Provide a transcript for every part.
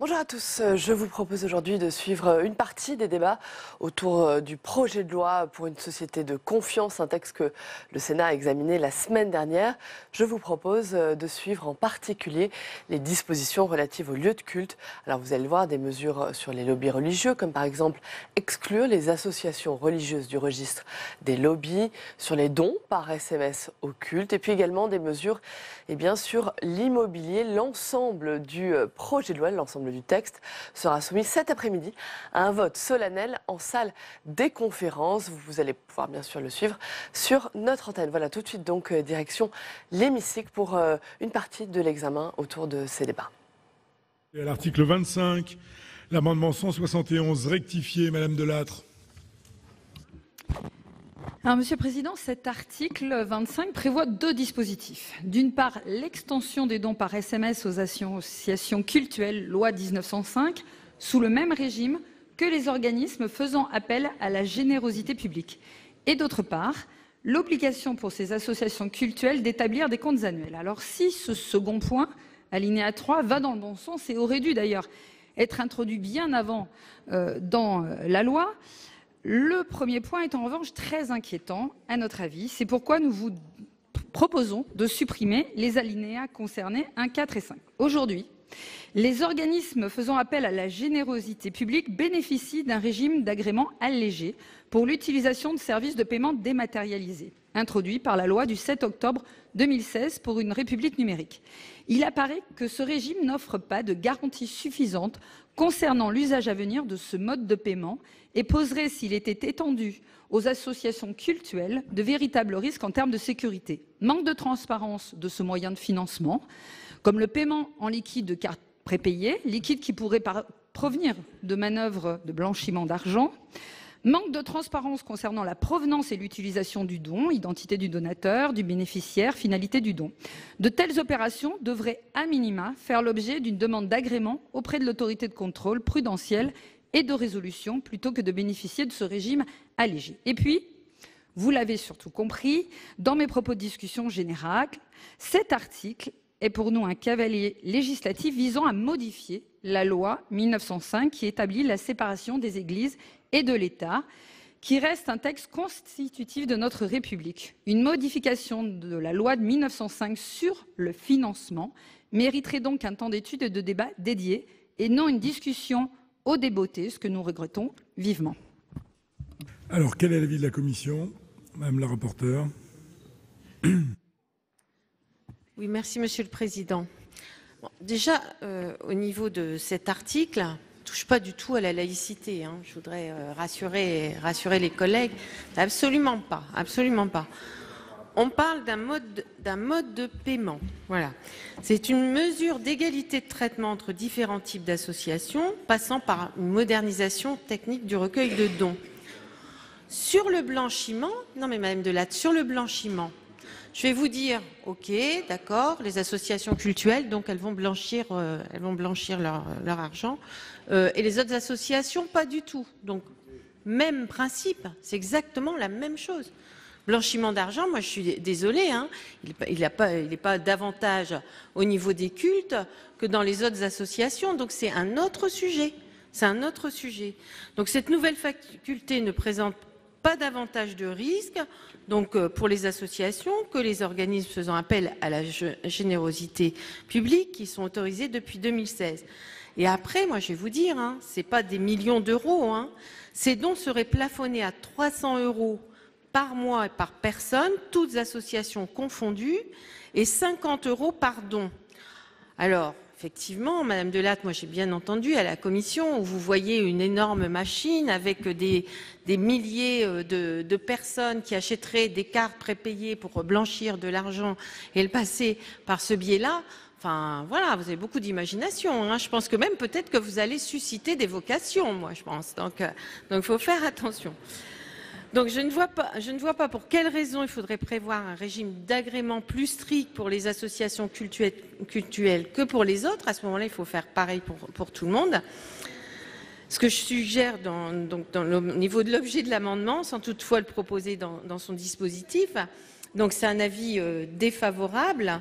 Bonjour à tous, je vous propose aujourd'hui de suivre une partie des débats autour du projet de loi pour une société de confiance, un texte que le Sénat a examiné la semaine dernière. Je vous propose de suivre en particulier les dispositions relatives aux lieux de culte. Alors vous allez le voir, des mesures sur les lobbies religieux, comme par exemple exclure les associations religieuses du registre des lobbies, sur les dons par SMS au culte, et puis également des mesures sur l'immobilier. L'ensemble du projet de loi, l'ensemble du texte sera soumis cet après-midi à un vote solennel en salle des conférences. Vous allez pouvoir bien sûr le suivre sur notre antenne. Voilà, tout de suite donc direction l'hémicycle pour une partie de l'examen autour de ces débats. Et à l'article 25, l'amendement 171 rectifié, Madame Delattre. Alors, Monsieur le Président, cet article 25 prévoit deux dispositifs. D'une part, l'extension des dons par SMS aux associations cultuelles, loi 1905, sous le même régime que les organismes faisant appel à la générosité publique. Et d'autre part, l'obligation pour ces associations cultuelles d'établir des comptes annuels. Alors, si ce second point, alinéa 3, va dans le bon sens et aurait dû d'ailleurs être introduit bien avant dans la loi, le premier point est en revanche très inquiétant, à notre avis. C'est pourquoi nous vous proposons de supprimer les alinéas concernés 1, 4 et 5. Aujourd'hui, les organismes faisant appel à la générosité publique bénéficient d'un régime d'agrément allégé pour l'utilisation de services de paiement dématérialisés, introduit par la loi du 7 octobre 2016 pour une République numérique. Il apparaît que ce régime n'offre pas de garantie suffisante concernant l'usage à venir de ce mode de paiement et poserait, s'il était étendu aux associations cultuelles, de véritables risques en termes de sécurité. Manque de transparence de ce moyen de financement, comme le paiement en liquide de cartes prépayées, liquide qui pourrait provenir de manœuvres de blanchiment d'argent. Manque de transparence concernant la provenance et l'utilisation du don, identité du donateur, du bénéficiaire, finalité du don. De telles opérations devraient, à minima, faire l'objet d'une demande d'agrément auprès de l'autorité de contrôle prudentielle et de résolution, plutôt que de bénéficier de ce régime allégé. Et puis, vous l'avez surtout compris, dans mes propos de discussion générale, cet article est pour nous un cavalier législatif visant à modifier la loi 1905 qui établit la séparation des églises et de l'État, qui reste un texte constitutif de notre République. Une modification de la loi de 1905 sur le financement mériterait donc un temps d'étude et de débat dédié et non une discussion au débeauté, ce que nous regrettons vivement. Alors, quel est l'avis de la Commission, Madame la rapporteure? Oui, merci Monsieur le Président. Bon, déjà, au niveau de cet article, touche pas du tout à la laïcité. Je voudrais rassurer les collègues. Absolument pas, absolument pas. On parle d'un mode de paiement. Voilà. C'est une mesure d'égalité de traitement entre différents types d'associations, passant par une modernisation technique du recueil de dons. Sur le blanchiment, non mais Madame Delattre, sur le blanchiment, je vais vous dire, ok, d'accord, les associations cultuelles, donc elles vont blanchir leur argent, et les autres associations, pas du tout. Donc, même principe, c'est exactement la même chose. Blanchiment d'argent, moi je suis désolée, il n'est pas davantage au niveau des cultes que dans les autres associations, donc c'est un autre sujet. C'est un autre sujet. Donc cette nouvelle faculté ne présente pas davantage de risques donc, pour les associations que les organismes faisant appel à la générosité publique qui sont autorisés depuis 2016. Et après, moi je vais vous dire, ce n'est pas des millions d'euros, ces dons seraient plafonnés à 300 € par mois et par personne, toutes associations confondues, et 50 € par don. Alors, effectivement, Madame Delattre, moi j'ai bien entendu à la commission où vous voyez une énorme machine avec des milliers de personnes qui achèteraient des cartes prépayées pour blanchir de l'argent et le passer par ce biais-là. Enfin, voilà, vous avez beaucoup d'imagination. Je pense que même peut-être que vous allez susciter des vocations, moi je pense. Donc il faut faire attention. Donc je ne vois pas pour quelle raison il faudrait prévoir un régime d'agrément plus strict pour les associations cultuelles que pour les autres. À ce moment-là, il faut faire pareil pour tout le monde. Ce que je suggère au niveau de l'objet de l'amendement, sans toutefois le proposer dans son dispositif, donc c'est un avis défavorable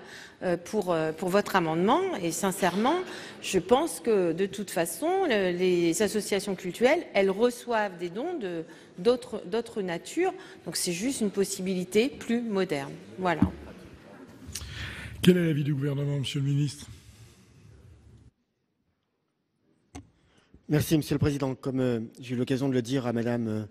pour votre amendement. Et sincèrement, je pense que de toute façon, les associations cultuelles, elles reçoivent des dons d'autres natures. Donc c'est juste une possibilité plus moderne. Voilà. Quel est l'avis du gouvernement, Monsieur le ministre ? Merci, Monsieur le Président. Comme j'ai eu l'occasion de le dire à Madame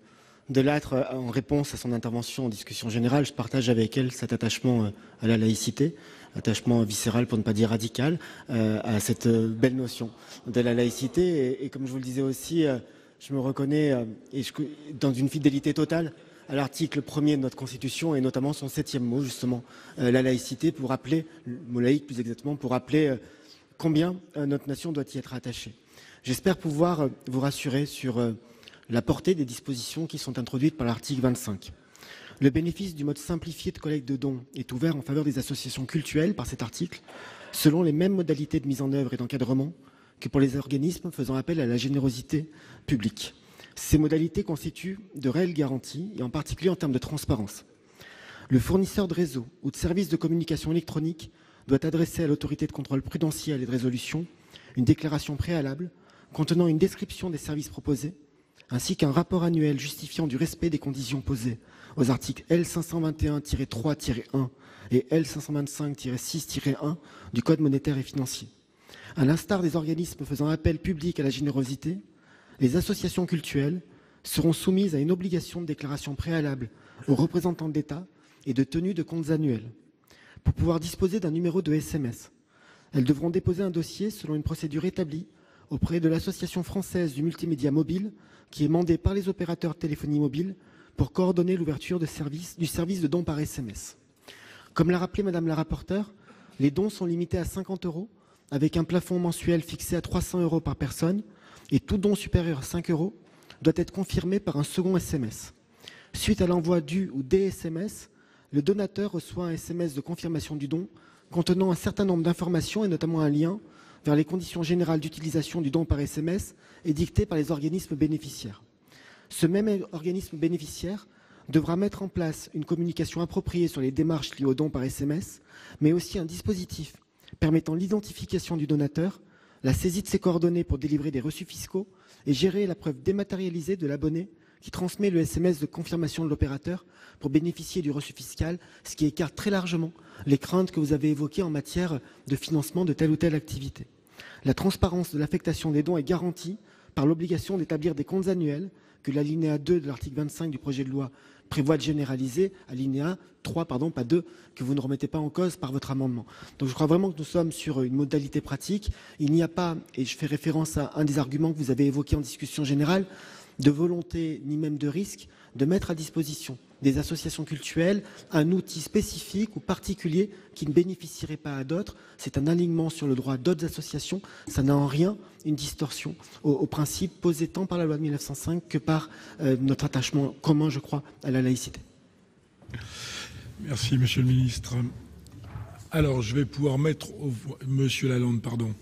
Delattre en réponse à son intervention en discussion générale, je partage avec elle cet attachement à la laïcité, attachement viscéral pour ne pas dire radical, à cette belle notion de la laïcité. Et comme je vous le disais aussi, je me reconnais dans une fidélité totale à l'article 1er de notre Constitution et notamment son 7e mot, justement, la laïcité, pour rappeler, le mot laïque plus exactement, pour rappeler combien notre nation doit y être attachée. J'espère pouvoir vous rassurer sur la portée des dispositions qui sont introduites par l'article 25. Le bénéfice du mode simplifié de collecte de dons est ouvert en faveur des associations cultuelles par cet article, selon les mêmes modalités de mise en œuvre et d'encadrement que pour les organismes faisant appel à la générosité publique. Ces modalités constituent de réelles garanties, et en particulier en termes de transparence. Le fournisseur de réseau ou de services de communication électronique doit adresser à l'autorité de contrôle prudentiel et de résolution une déclaration préalable contenant une description des services proposés, ainsi qu'un rapport annuel justifiant du respect des conditions posées aux articles L521-3-1 et L525-6-1 du Code monétaire et financier. À l'instar des organismes faisant appel public à la générosité, les associations cultuelles seront soumises à une obligation de déclaration préalable aux représentants de l'État et de tenue de comptes annuels. Pour pouvoir disposer d'un numéro de SMS, elles devront déposer un dossier selon une procédure établie auprès de l'Association française du multimédia mobile, qui est mandée par les opérateurs de téléphonie mobile pour coordonner l'ouverture du service de dons par SMS. Comme l'a rappelé Madame la rapporteure, les dons sont limités à 50 €, avec un plafond mensuel fixé à 300 € par personne, et tout don supérieur à 5 € doit être confirmé par un second SMS. Suite à l'envoi du ou des SMS, le donateur reçoit un SMS de confirmation du don contenant un certain nombre d'informations et notamment un lien vers les conditions générales d'utilisation du don par SMS édictées par les organismes bénéficiaires. Ce même organisme bénéficiaire devra mettre en place une communication appropriée sur les démarches liées au don par SMS, mais aussi un dispositif permettant l'identification du donateur, la saisie de ses coordonnées pour délivrer des reçus fiscaux et gérer la preuve dématérialisée de l'abonné qui transmet le SMS de confirmation de l'opérateur pour bénéficier du reçu fiscal, ce qui écarte très largement les craintes que vous avez évoquées en matière de financement de telle ou telle activité. La transparence de l'affectation des dons est garantie par l'obligation d'établir des comptes annuels que l'alinéa 2 de l'article 25 du projet de loi prévoit de généraliser, alinéa 3, pardon, pas 2, que vous ne remettez pas en cause par votre amendement. Donc je crois vraiment que nous sommes sur une modalité pratique. Il n'y a pas, et je fais référence à un des arguments que vous avez évoqué en discussion générale, de volonté ni même de risque de mettre à disposition des associations cultuelles un outil spécifique ou particulier qui ne bénéficierait pas à d'autres. C'est un alignement sur le droit d'autres associations. Ça n'a en rien une distorsion au principe posé tant par la loi de 1905 que par notre attachement commun, je crois, à la laïcité. Merci, Monsieur le Ministre. Alors, je vais pouvoir mettre au voie... Monsieur Lalonde, pardon.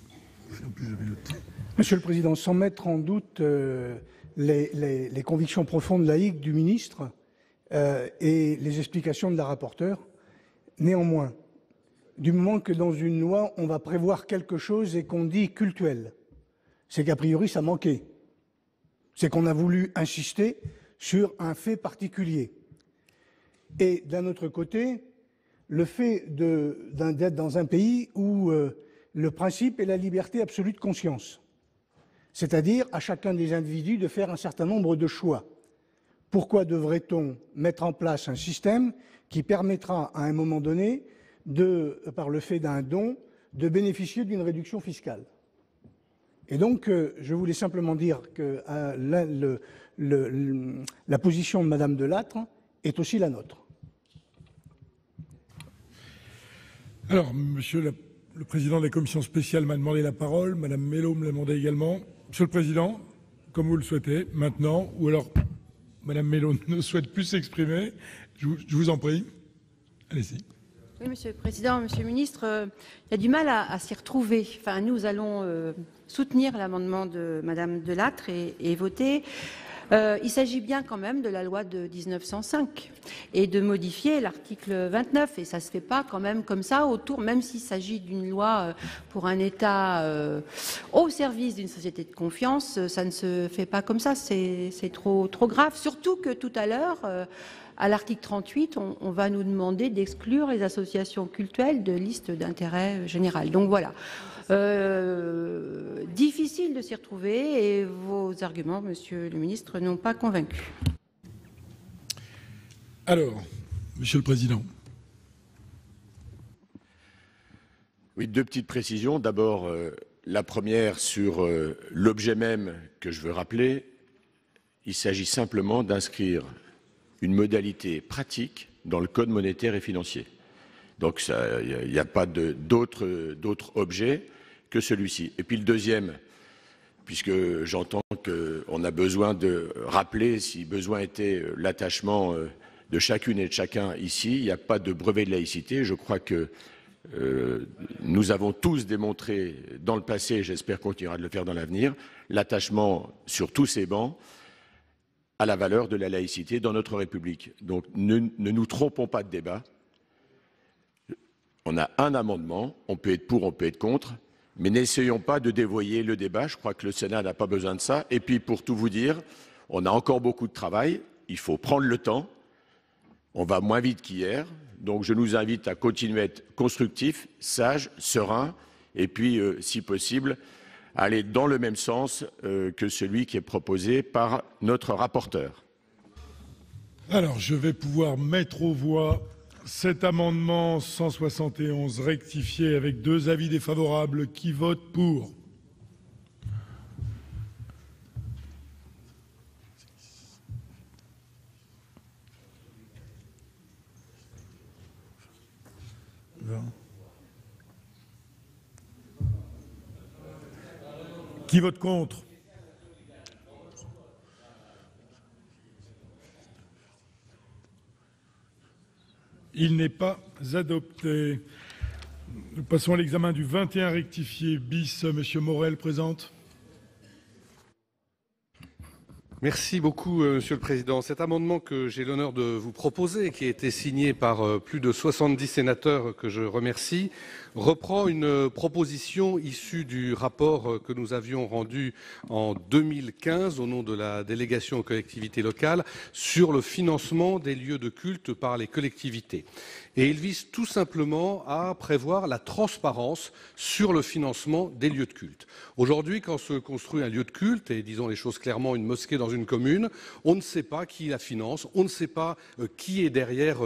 Monsieur le Président, sans mettre en doute les convictions profondes laïques du ministre et les explications de la rapporteure, néanmoins, du moment que dans une loi, on va prévoir quelque chose et qu'on dit cultuel, c'est qu'a priori, ça manquait. C'est qu'on a voulu insister sur un fait particulier. Et d'un autre côté, le fait d'être dans un pays où le principe est la liberté absolue de conscience, c'est-à-dire à chacun des individus de faire un certain nombre de choix. Pourquoi devrait-on mettre en place un système qui permettra à un moment donné, par le fait d'un don, de bénéficier d'une réduction fiscale? Et donc, je voulais simplement dire que la position de Madame Delattre est aussi la nôtre. Alors, Monsieur le Président de la Commission spéciale m'a demandé la parole. Madame Mello me l'a demandé également. Monsieur le Président, comme vous le souhaitez, maintenant, ou alors... Madame Mélot ne souhaite plus s'exprimer. Je vous en prie. Allez-y. Oui, Monsieur le Président, Monsieur le Ministre, il y a du mal à s'y retrouver. Enfin, nous allons soutenir l'amendement de Madame Delattre et voter. Il s'agit bien quand même de la loi de 1905 et de modifier l'article 29. Et ça ne se fait pas quand même comme ça autour, même s'il s'agit d'une loi pour un État au service d'une société de confiance, ça ne se fait pas comme ça. C'est trop grave. Surtout que tout à l'heure, à l'article 38, on va nous demander d'exclure les associations cultuelles de liste d'intérêt général. Donc voilà. Difficile de s'y retrouver et vos arguments, Monsieur le Ministre, n'ont pas convaincu. Alors, Monsieur le Président. Oui, deux petites précisions. D'abord, la première sur l'objet même que je veux rappeler. Il s'agit simplement d'inscrire une modalité pratique dans le Code monétaire et financier. Donc il n'y a pas d'autre objet que celui-ci. Et puis le deuxième, puisque j'entends qu'on a besoin de rappeler, si besoin était, l'attachement de chacune et de chacun ici, il n'y a pas de brevet de laïcité. Je crois que nous avons tous démontré dans le passé, et j'espère qu'on continuera de le faire dans l'avenir, l'attachement sur tous ces bancs à la valeur de la laïcité dans notre République. Donc ne nous trompons pas de débat. On a un amendement, on peut être pour, on peut être contre, mais n'essayons pas de dévoyer le débat. Je crois que le Sénat n'a pas besoin de ça. Et puis, pour tout vous dire, on a encore beaucoup de travail. Il faut prendre le temps. On va moins vite qu'hier. Donc, je nous invite à continuer à être constructifs, sages, sereins, et puis, si possible, aller dans le même sens que celui qui est proposé par notre rapporteur. Alors, je vais pouvoir mettre aux voix cet amendement 171 rectifié avec 2 avis défavorables. Qui vote pour? Qui vote contre? Il n'est pas adopté. Nous passons à l'examen du 21 rectifié bis. Monsieur Morel présente. Merci beaucoup, Monsieur le Président. Cet amendement que j'ai l'honneur de vous proposer, qui a été signé par plus de 70 sénateurs que je remercie, reprend une proposition issue du rapport que nous avions rendu en 2015 au nom de la délégation aux collectivités locales sur le financement des lieux de culte par les collectivités. Et il vise tout simplement à prévoir la transparence sur le financement des lieux de culte. Aujourd'hui, quand se construit un lieu de culte, et disons les choses clairement, une mosquée dans une commune, on ne sait pas qui la finance, on ne sait pas qui est derrière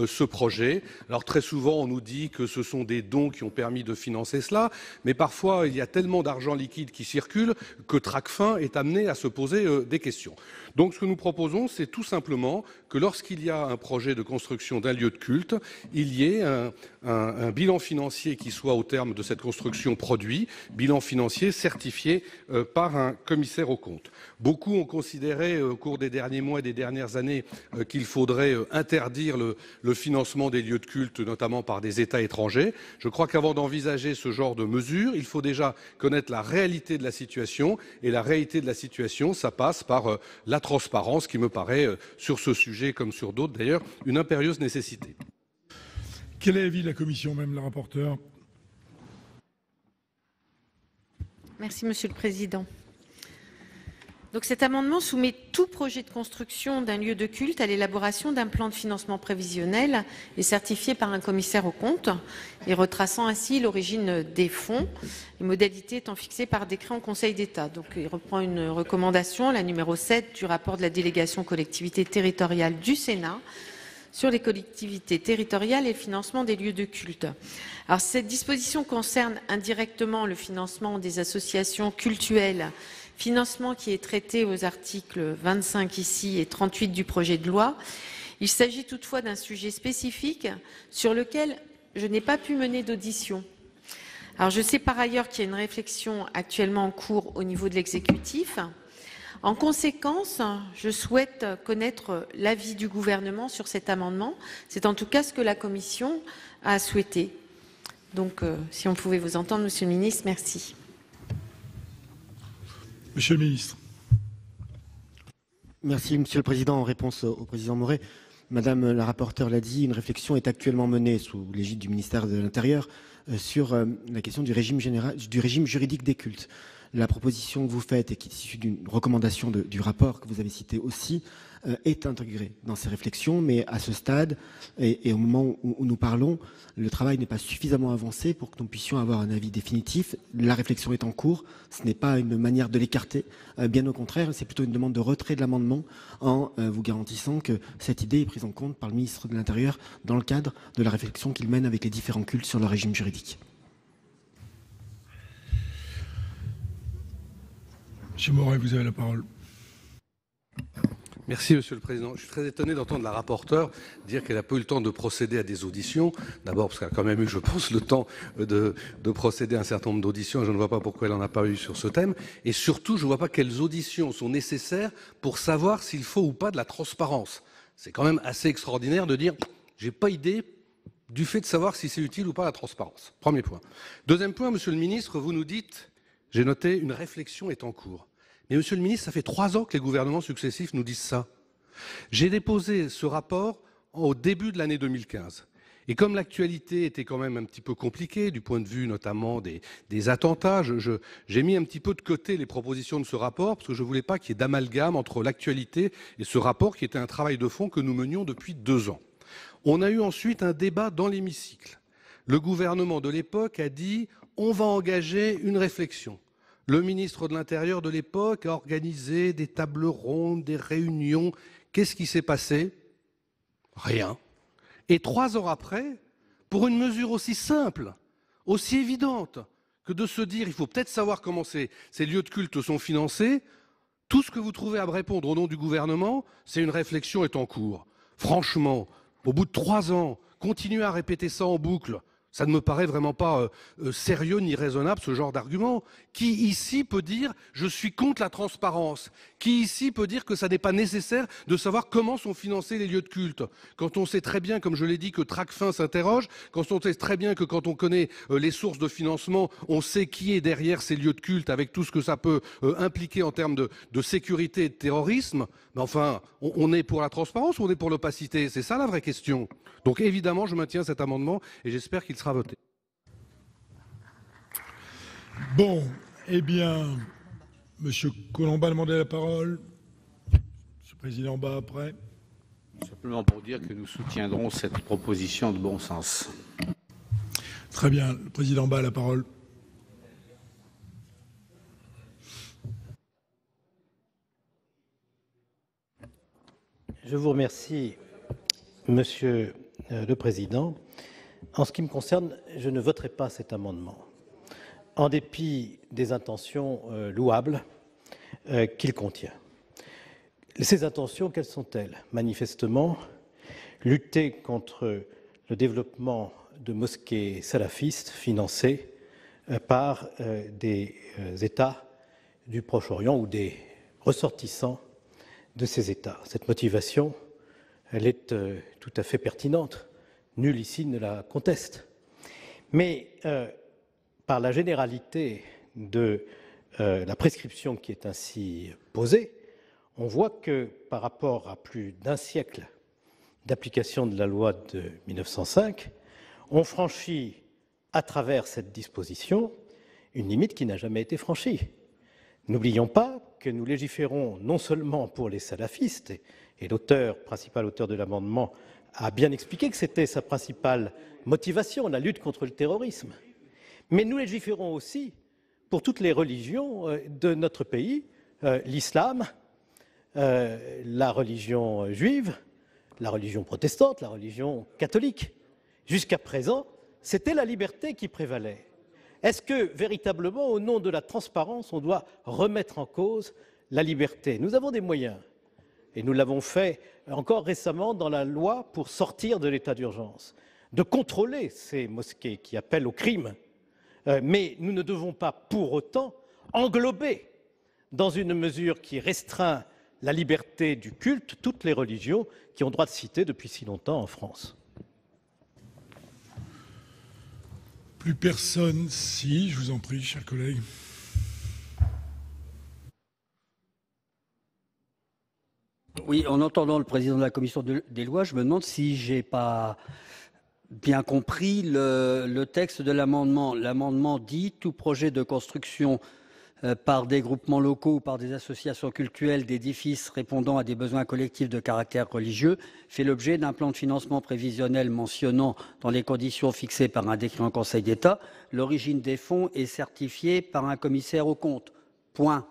ce projet. Alors très souvent, on nous dit que ce sont des dons qui ont permis de financer cela, mais parfois, il y a tellement d'argent liquide qui circule que Tracfin est amené à se poser des questions. Donc ce que nous proposons, c'est tout simplement que lorsqu'il y a un projet de construction d'un lieu de culte, il y ait un bilan financier qui soit au terme de cette construction produit, bilan financier certifié par un commissaire aux comptes. Beaucoup ont considéré au cours des derniers mois et des dernières années qu'il faudrait interdire le financement des lieux de culte, notamment par des États étrangers. Je crois qu'avant d'envisager ce genre de mesures, il faut déjà connaître la réalité de la situation. Et la réalité de la situation, ça passe par la transparence qui me paraît, sur ce sujet comme sur d'autres d'ailleurs, une impérieuse nécessité. Quel est l'avis de la Commission, Madame la rapporteure? Merci, Monsieur le Président. Donc cet amendement soumet tout projet de construction d'un lieu de culte à l'élaboration d'un plan de financement prévisionnel et certifié par un commissaire aux comptes et retraçant ainsi l'origine des fonds, les modalités étant fixées par décret en Conseil d'État. Donc il reprend une recommandation, la numéro 7 du rapport de la délégation collectivité territoriale du Sénat sur les collectivités territoriales et le financement des lieux de culte. Alors cette disposition concerne indirectement le financement des associations cultuelles, financement qui est traité aux articles 25 ici et 38 du projet de loi. Il s'agit toutefois d'un sujet spécifique sur lequel je n'ai pas pu mener d'audition. Alors je sais par ailleurs qu'il y a une réflexion actuellement en cours au niveau de l'exécutif En conséquence, je souhaite connaître l'avis du gouvernement sur cet amendement. C'est en tout cas ce que la Commission a souhaité. Donc, si on pouvait vous entendre, Monsieur le Ministre, merci. Monsieur le Ministre. Merci, Monsieur le Président. En réponse au Président Moret, Madame la rapporteure l'a dit, une réflexion est actuellement menée sous l'égide du ministère de l'Intérieur sur la question du régime juridique des cultes. La proposition que vous faites et qui est issue d'une recommandation du rapport que vous avez cité aussi est intégrée dans ces réflexions, mais à ce stade et au moment où nous parlons, le travail n'est pas suffisamment avancé pour que nous puissions avoir un avis définitif. La réflexion est en cours, ce n'est pas une manière de l'écarter, bien au contraire, c'est plutôt une demande de retrait de l'amendement en vous garantissant que cette idée est prise en compte par le ministre de l'Intérieur dans le cadre de la réflexion qu'il mène avec les différents cultes sur leur régime juridique. Monsieur Moret, vous avez la parole. Merci, Monsieur le Président. Je suis très étonné d'entendre la rapporteure dire qu'elle n'a pas eu le temps de procéder à des auditions. D'abord parce qu'elle a quand même eu, je pense, le temps de procéder à un certain nombre d'auditions. Je ne vois pas pourquoi elle n'en a pas eu sur ce thème. Et surtout, je ne vois pas quelles auditions sont nécessaires pour savoir s'il faut ou pas de la transparence. C'est quand même assez extraordinaire de dire « j'ai pas idée du fait de savoir si c'est utile ou pas la transparence ». Premier point. Deuxième point, Monsieur le Ministre, vous nous dites, j'ai noté, une réflexion est en cours. Mais Monsieur le Ministre, ça fait 3 ans que les gouvernements successifs nous disent ça. J'ai déposé ce rapport au début de l'année 2015. Et comme l'actualité était quand même un petit peu compliquée, du point de vue notamment des attentats, j'ai mis un petit peu de côté les propositions de ce rapport, parce que je ne voulais pas qu'il y ait d'amalgame entre l'actualité et ce rapport qui était un travail de fond que nous menions depuis 2 ans. On a eu ensuite un débat dans l'hémicycle. Le gouvernement de l'époque a dit « on va engager une réflexion ». Le ministre de l'Intérieur de l'époque a organisé des tables rondes, des réunions. Qu'est-ce qui s'est passé? Rien. Et 3 ans après, pour une mesure aussi simple, aussi évidente que de se dire il faut peut-être savoir comment ces lieux de culte sont financés, tout ce que vous trouvez à me répondre au nom du gouvernement, c'est une réflexion est en cours. Franchement, au bout de 3 ans, continuer à répéter ça en boucle, ça ne me paraît vraiment pas sérieux ni raisonnable, ce genre d'argument. Qui ici peut dire « je suis contre la transparence » ? Qui ici peut dire que ça n'est pas nécessaire de savoir comment sont financés les lieux de culte ? Quand on sait très bien, comme je l'ai dit, que Tracfin s'interroge, quand on sait très bien que quand on connaît les sources de financement, on sait qui est derrière ces lieux de culte avec tout ce que ça peut impliquer en termes de sécurité et de terrorisme, mais enfin, on est pour la transparence ou on est pour l'opacité? C'est ça la vraie question. Donc évidemment, je maintiens cet amendement et j'espère qu'il sera voté. Bon, eh bien, Monsieur Colomba a demandé la parole. Monsieur le Président Bas, après. Simplement pour dire que nous soutiendrons cette proposition de bon sens. Très bien. Le Président Bas a la parole. Je vous remercie, Monsieur le Président. En ce qui me concerne, je ne voterai pas cet amendement, en dépit des intentions louables qu'il contient. Ces intentions, quelles sont-elles? Manifestement, lutter contre le développement de mosquées salafistes financées par des États du Proche-Orient ou des ressortissants de ces États. Cette motivation, elle est tout à fait pertinente. Nul ici ne la conteste. Mais par la généralité de la prescription qui est ainsi posée, on voit que par rapport à plus d'1 siècle d'application de la loi de 1905, on franchit à travers cette disposition une limite qui n'a jamais été franchie. N'oublions pas que nous légiférons non seulement pour les salafistes, et l'auteur, principal auteur de l'amendement, a bien expliqué que c'était sa principale motivation, la lutte contre le terrorisme, mais nous légiférons aussi pour toutes les religions de notre pays, l'islam, la religion juive, la religion protestante, la religion catholique. Jusqu'à présent, c'était la liberté qui prévalait. Est-ce que, véritablement, au nom de la transparence, on doit remettre en cause la liberté? Nous avons des moyens, et nous l'avons fait encore récemment dans la loi pour sortir de l'état d'urgence, de contrôler ces mosquées qui appellent au crime. Mais nous ne devons pas pour autant englober dans une mesure qui restreint la liberté du culte, toutes les religions qui ont droit de citer depuis si longtemps en France. Plus personne. Si, je vous en prie, chers collègues. Oui, en entendant le président de la commission des lois, je me demande si j'ai pas bien compris le texte de l'amendement. L'amendement dit « Tout projet de construction par des groupements locaux ou par des associations cultuelles d'édifices répondant à des besoins collectifs de caractère religieux fait l'objet d'un plan de financement prévisionnel mentionnant, dans les conditions fixées par un décret en Conseil d'État, l'origine des fonds est certifiée par un commissaire aux comptes. Point. »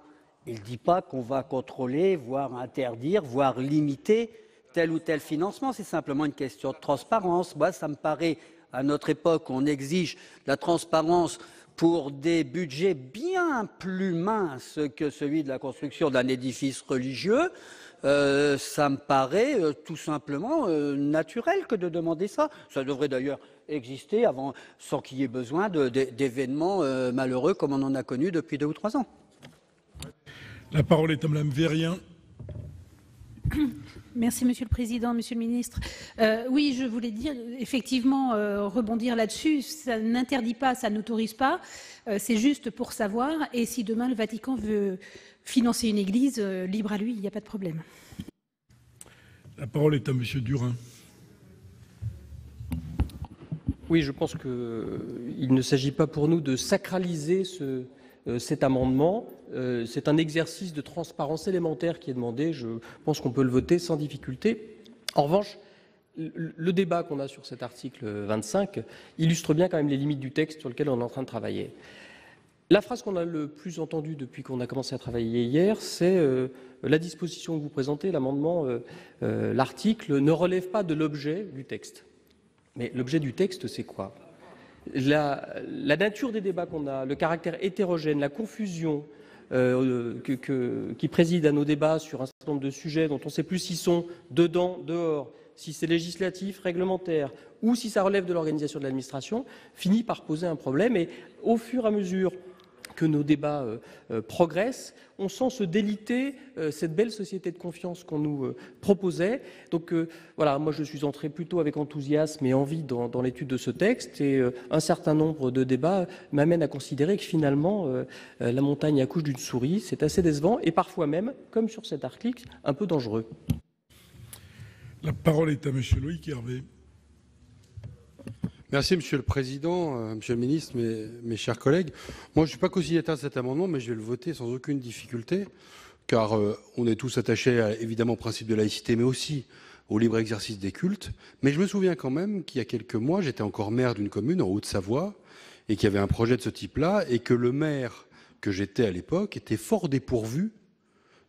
Il ne dit pas qu'on va contrôler, voire interdire, voire limiter tel ou tel financement. C'est simplement une question de transparence. Moi, ça me paraît, à notre époque, on exige la transparence pour des budgets bien plus minces que celui de la construction d'un édifice religieux. Ça me paraît tout simplement naturel que de demander ça. Ça devrait d'ailleurs exister avant, sans qu'il y ait besoin d'événements malheureux comme on en a connu depuis 2 ou 3 ans. La parole est à Mme Vérien. Merci Monsieur le Président, Monsieur le Ministre. Oui, je voulais dire, effectivement, rebondir là-dessus. Ça n'interdit pas, ça n'autorise pas. C'est juste pour savoir. Et si demain le Vatican veut financer une église, libre à lui, il n'y a pas de problème. La parole est à Monsieur Durin. Oui, je pense qu'il ne s'agit pas pour nous de sacraliser cet amendement. C'est un exercice de transparence élémentaire qui est demandé. Je pense qu'on peut le voter sans difficulté. En revanche, le débat qu'on a sur cet article 25 illustre bien quand même les limites du texte sur lequel on est en train de travailler. La phrase qu'on a le plus entendue depuis qu'on a commencé à travailler hier, c'est la disposition que vous présentez, l'amendement, l'article ne relève pas de l'objet du texte. Mais l'objet du texte, c'est quoi ? La nature des débats qu'on a, le caractère hétérogène, la confusion qui préside à nos débats sur un certain nombre de sujets dont on ne sait plus s'ils sont dedans, dehors, si c'est législatif, réglementaire, ou si ça relève de l'organisation de l'administration, finit par poser un problème. Et au fur et à mesure que nos débats progressent, on sent se déliter cette belle société de confiance qu'on nous proposait. Donc voilà, moi je suis entré plutôt avec enthousiasme et envie dans l'étude de ce texte, et un certain nombre de débats m'amènent à considérer que finalement la montagne accouche d'une souris. C'est assez décevant et parfois même, comme sur cet article, un peu dangereux. La parole est à Monsieur Loïc Hervé. Merci Monsieur le Président, Monsieur le Ministre, mes chers collègues. Moi je ne suis pas co-signataire de cet amendement, mais je vais le voter sans aucune difficulté, car on est tous attachés évidemment au principe de laïcité, mais aussi au libre exercice des cultes. Mais je me souviens quand même qu'il y a quelques mois, j'étais encore maire d'une commune en Haute-Savoie, et qu'il y avait un projet de ce type-là, et que le maire que j'étais à l'époque était fort dépourvu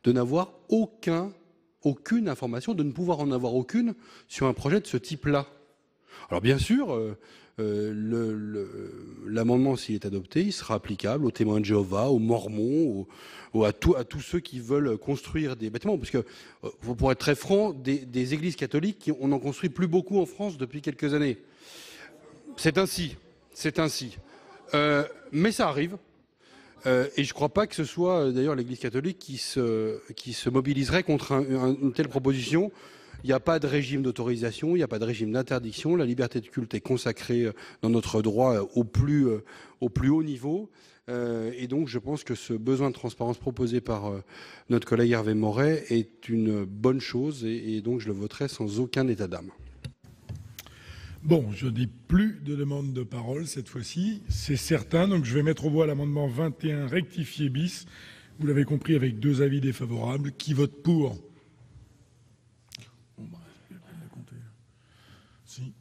de n'avoir aucune information, de ne pouvoir en avoir aucune sur un projet de ce type-là. Alors bien sûr, l'amendement, s'il est adopté, il sera applicable aux témoins de Jéhovah, aux mormons, à tous ceux qui veulent construire des bâtiments. Parce que, pour être très franc, des églises catholiques, on n'en construit plus beaucoup en France depuis quelques années. C'est ainsi. Mais ça arrive. Et je ne crois pas que ce soit d'ailleurs l'Église catholique qui se mobiliserait contre une telle proposition. Il n'y a pas de régime d'autorisation, il n'y a pas de régime d'interdiction. La liberté de culte est consacrée dans notre droit au plus haut niveau. Et donc je pense que ce besoin de transparence proposé par notre collègue Hervé Maurey est une bonne chose, et donc je le voterai sans aucun état d'âme. Bon, je n'ai plus de demande de parole cette fois-ci, c'est certain. Donc je vais mettre aux voix l'amendement 21 rectifié bis. Vous l'avez compris, avec 2 avis défavorables. Qui vote pour ? Si.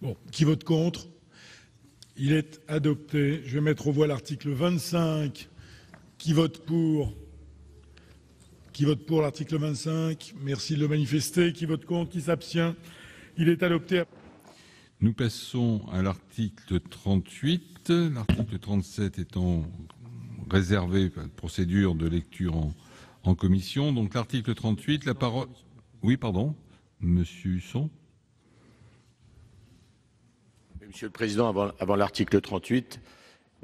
Bon, qui vote contre ? Il est adopté. Je vais mettre aux voix l'article 25. Qui vote pour ? Qui vote pour l'article 25 ? Merci de le manifester. Qui vote contre ? Qui s'abstient ? Il est adopté. Nous passons à l'article 38, l'article 37 étant réservé à la procédure de lecture en commission. Donc l'article 38, la parole... Oui, pardon. Monsieur Husson. Monsieur le Président, avant l'article 38,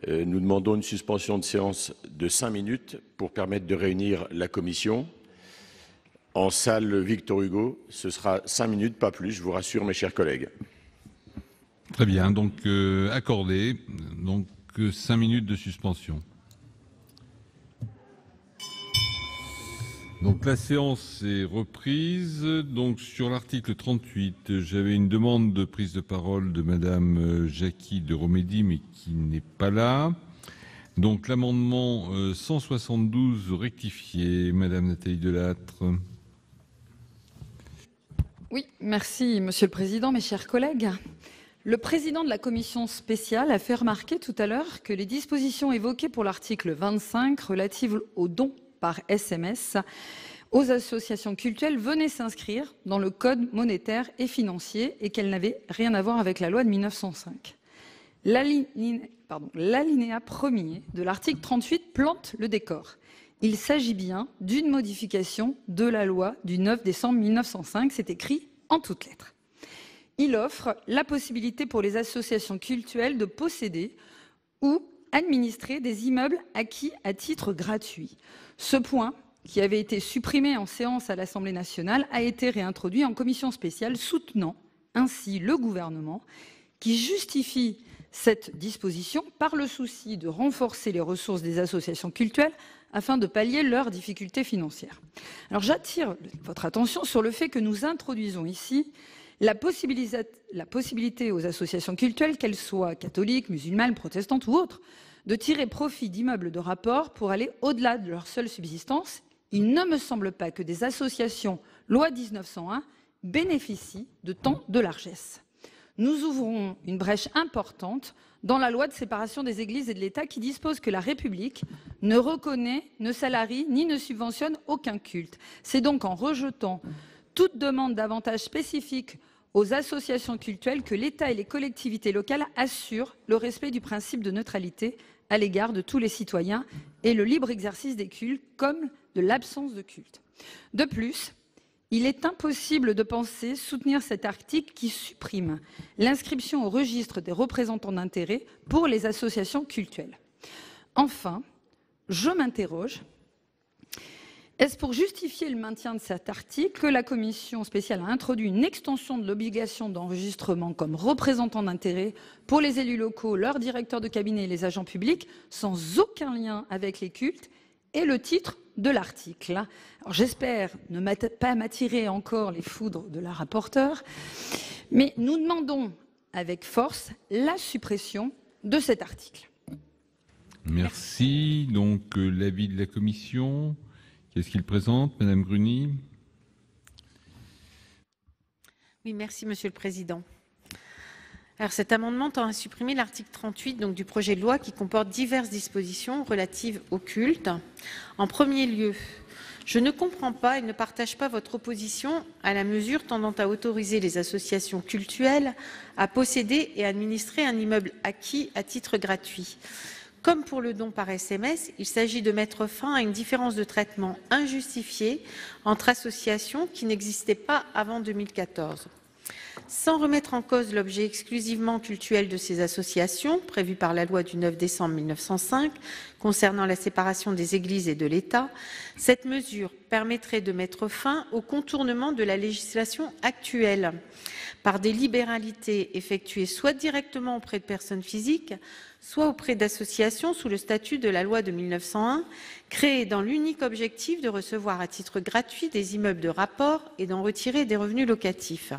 nous demandons une suspension de séance de 5 minutes pour permettre de réunir la commission. En salle Victor Hugo, ce sera 5 minutes, pas plus, je vous rassure, mes chers collègues. Très bien, donc accordé. Donc 5 minutes de suspension. Donc la séance est reprise. Donc sur l'article 38, j'avais une demande de prise de parole de Madame Jackie de Romédy, mais qui n'est pas là. Donc l'amendement 172 rectifié, Madame Nathalie Delattre. Oui, merci Monsieur le Président, mes chers collègues. Le président de la commission spéciale a fait remarquer tout à l'heure que les dispositions évoquées pour l'article 25 relatives aux dons par SMS aux associations cultuelles venaient s'inscrire dans le code monétaire et financier et qu'elles n'avaient rien à voir avec la loi de 1905. L'alinéa premier de l'article 38 plante le décor. Il s'agit bien d'une modification de la loi du 9 décembre 1905, c'est écrit en toutes lettres. Il offre la possibilité pour les associations cultuelles de posséder ou administrer des immeubles acquis à titre gratuit. Ce point, qui avait été supprimé en séance à l'Assemblée nationale, a été réintroduit en commission spéciale, soutenant ainsi le gouvernement, qui justifie cette disposition par le souci de renforcer les ressources des associations cultuelles afin de pallier leurs difficultés financières. Alors j'attire votre attention sur le fait que nous introduisons ici la possibilité aux associations cultuelles, qu'elles soient catholiques, musulmanes, protestantes ou autres, de tirer profit d'immeubles de rapport pour aller au-delà de leur seule subsistance. Il ne me semble pas que des associations loi 1901 bénéficient de tant de largesse. Nous ouvrons une brèche importante dans la loi de séparation des églises et de l'État qui dispose que la République ne reconnaît, ne salarie ni ne subventionne aucun culte. C'est donc en rejetant toute demande d'avantages spécifiques aux associations cultuelles que l'État et les collectivités locales assurent le respect du principe de neutralité à l'égard de tous les citoyens et le libre exercice des cultes comme de l'absence de culte. De plus, il est impossible de penser soutenir cet article qui supprime l'inscription au registre des représentants d'intérêt pour les associations cultuelles. Enfin, je m'interroge. Est-ce pour justifier le maintien de cet article que la commission spéciale a introduit une extension de l'obligation d'enregistrement comme représentant d'intérêt pour les élus locaux, leurs directeurs de cabinet et les agents publics, sans aucun lien avec les cultes et le titre de l'article? J'espère ne pas m'attirer encore les foudres de la rapporteure, mais nous demandons avec force la suppression de cet article. Merci. Donc l'avis de la commission. Qu'est-ce qu'il présente, Madame Gruny? Oui, merci Monsieur le Président. Alors, cet amendement tend à supprimer l'article 38 donc, du projet de loi qui comporte diverses dispositions relatives au culte. En premier lieu, je ne comprends pas et ne partage pas votre opposition à la mesure tendant à autoriser les associations cultuelles à posséder et administrer un immeuble acquis à titre gratuit. Comme pour le don par SMS, il s'agit de mettre fin à une différence de traitement injustifiée entre associations qui n'existaient pas avant 2014. Sans remettre en cause l'objet exclusivement cultuel de ces associations, prévu par la loi du 9 décembre 1905, concernant la séparation des églises et de l'État, cette mesure permettrait de mettre fin au contournement de la législation actuelle par des libéralités effectuées soit directement auprès de personnes physiques, soit auprès d'associations sous le statut de la loi de 1901, créées dans l'unique objectif de recevoir à titre gratuit des immeubles de rapport et d'en retirer des revenus locatifs.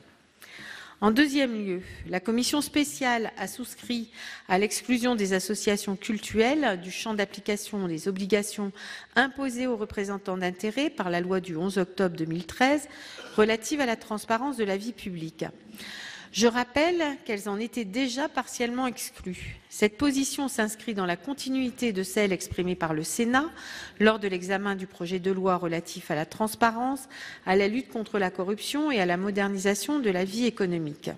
En deuxième lieu, la commission spéciale a souscrit à l'exclusion des associations cultuelles du champ d'application des obligations imposées aux représentants d'intérêt par la loi du 11 octobre 2013 relative à la transparence de la vie publique. Je rappelle qu'elles en étaient déjà partiellement exclues. Cette position s'inscrit dans la continuité de celle exprimée par le Sénat lors de l'examen du projet de loi relatif à la transparence, à la lutte contre la corruption et à la modernisation de la vie économique.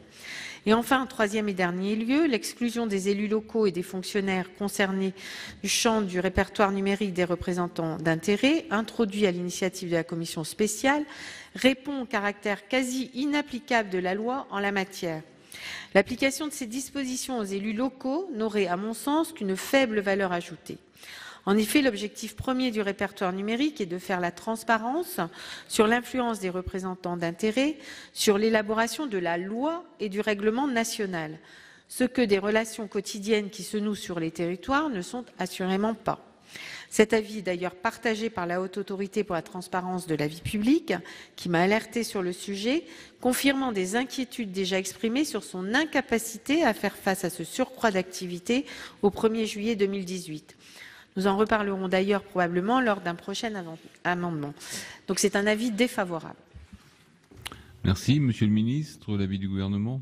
Et enfin, en troisième et dernier lieu, l'exclusion des élus locaux et des fonctionnaires concernés du champ du répertoire numérique des représentants d'intérêt, introduit à l'initiative de la commission spéciale, répond au caractère quasi inapplicable de la loi en la matière. L'application de ces dispositions aux élus locaux n'aurait, à mon sens, qu'une faible valeur ajoutée. En effet, l'objectif premier du répertoire numérique est de faire la transparence sur l'influence des représentants d'intérêt sur l'élaboration de la loi et du règlement national, ce que des relations quotidiennes qui se nouent sur les territoires ne sont assurément pas. Cet avis est d'ailleurs partagé par la Haute Autorité pour la transparence de la vie publique, qui m'a alerté sur le sujet, confirmant des inquiétudes déjà exprimées sur son incapacité à faire face à ce surcroît d'activité au 1er juillet 2018. Nous en reparlerons d'ailleurs probablement lors d'un prochain amendement. Donc c'est un avis défavorable. Merci. Monsieur le ministre, l'avis du gouvernement.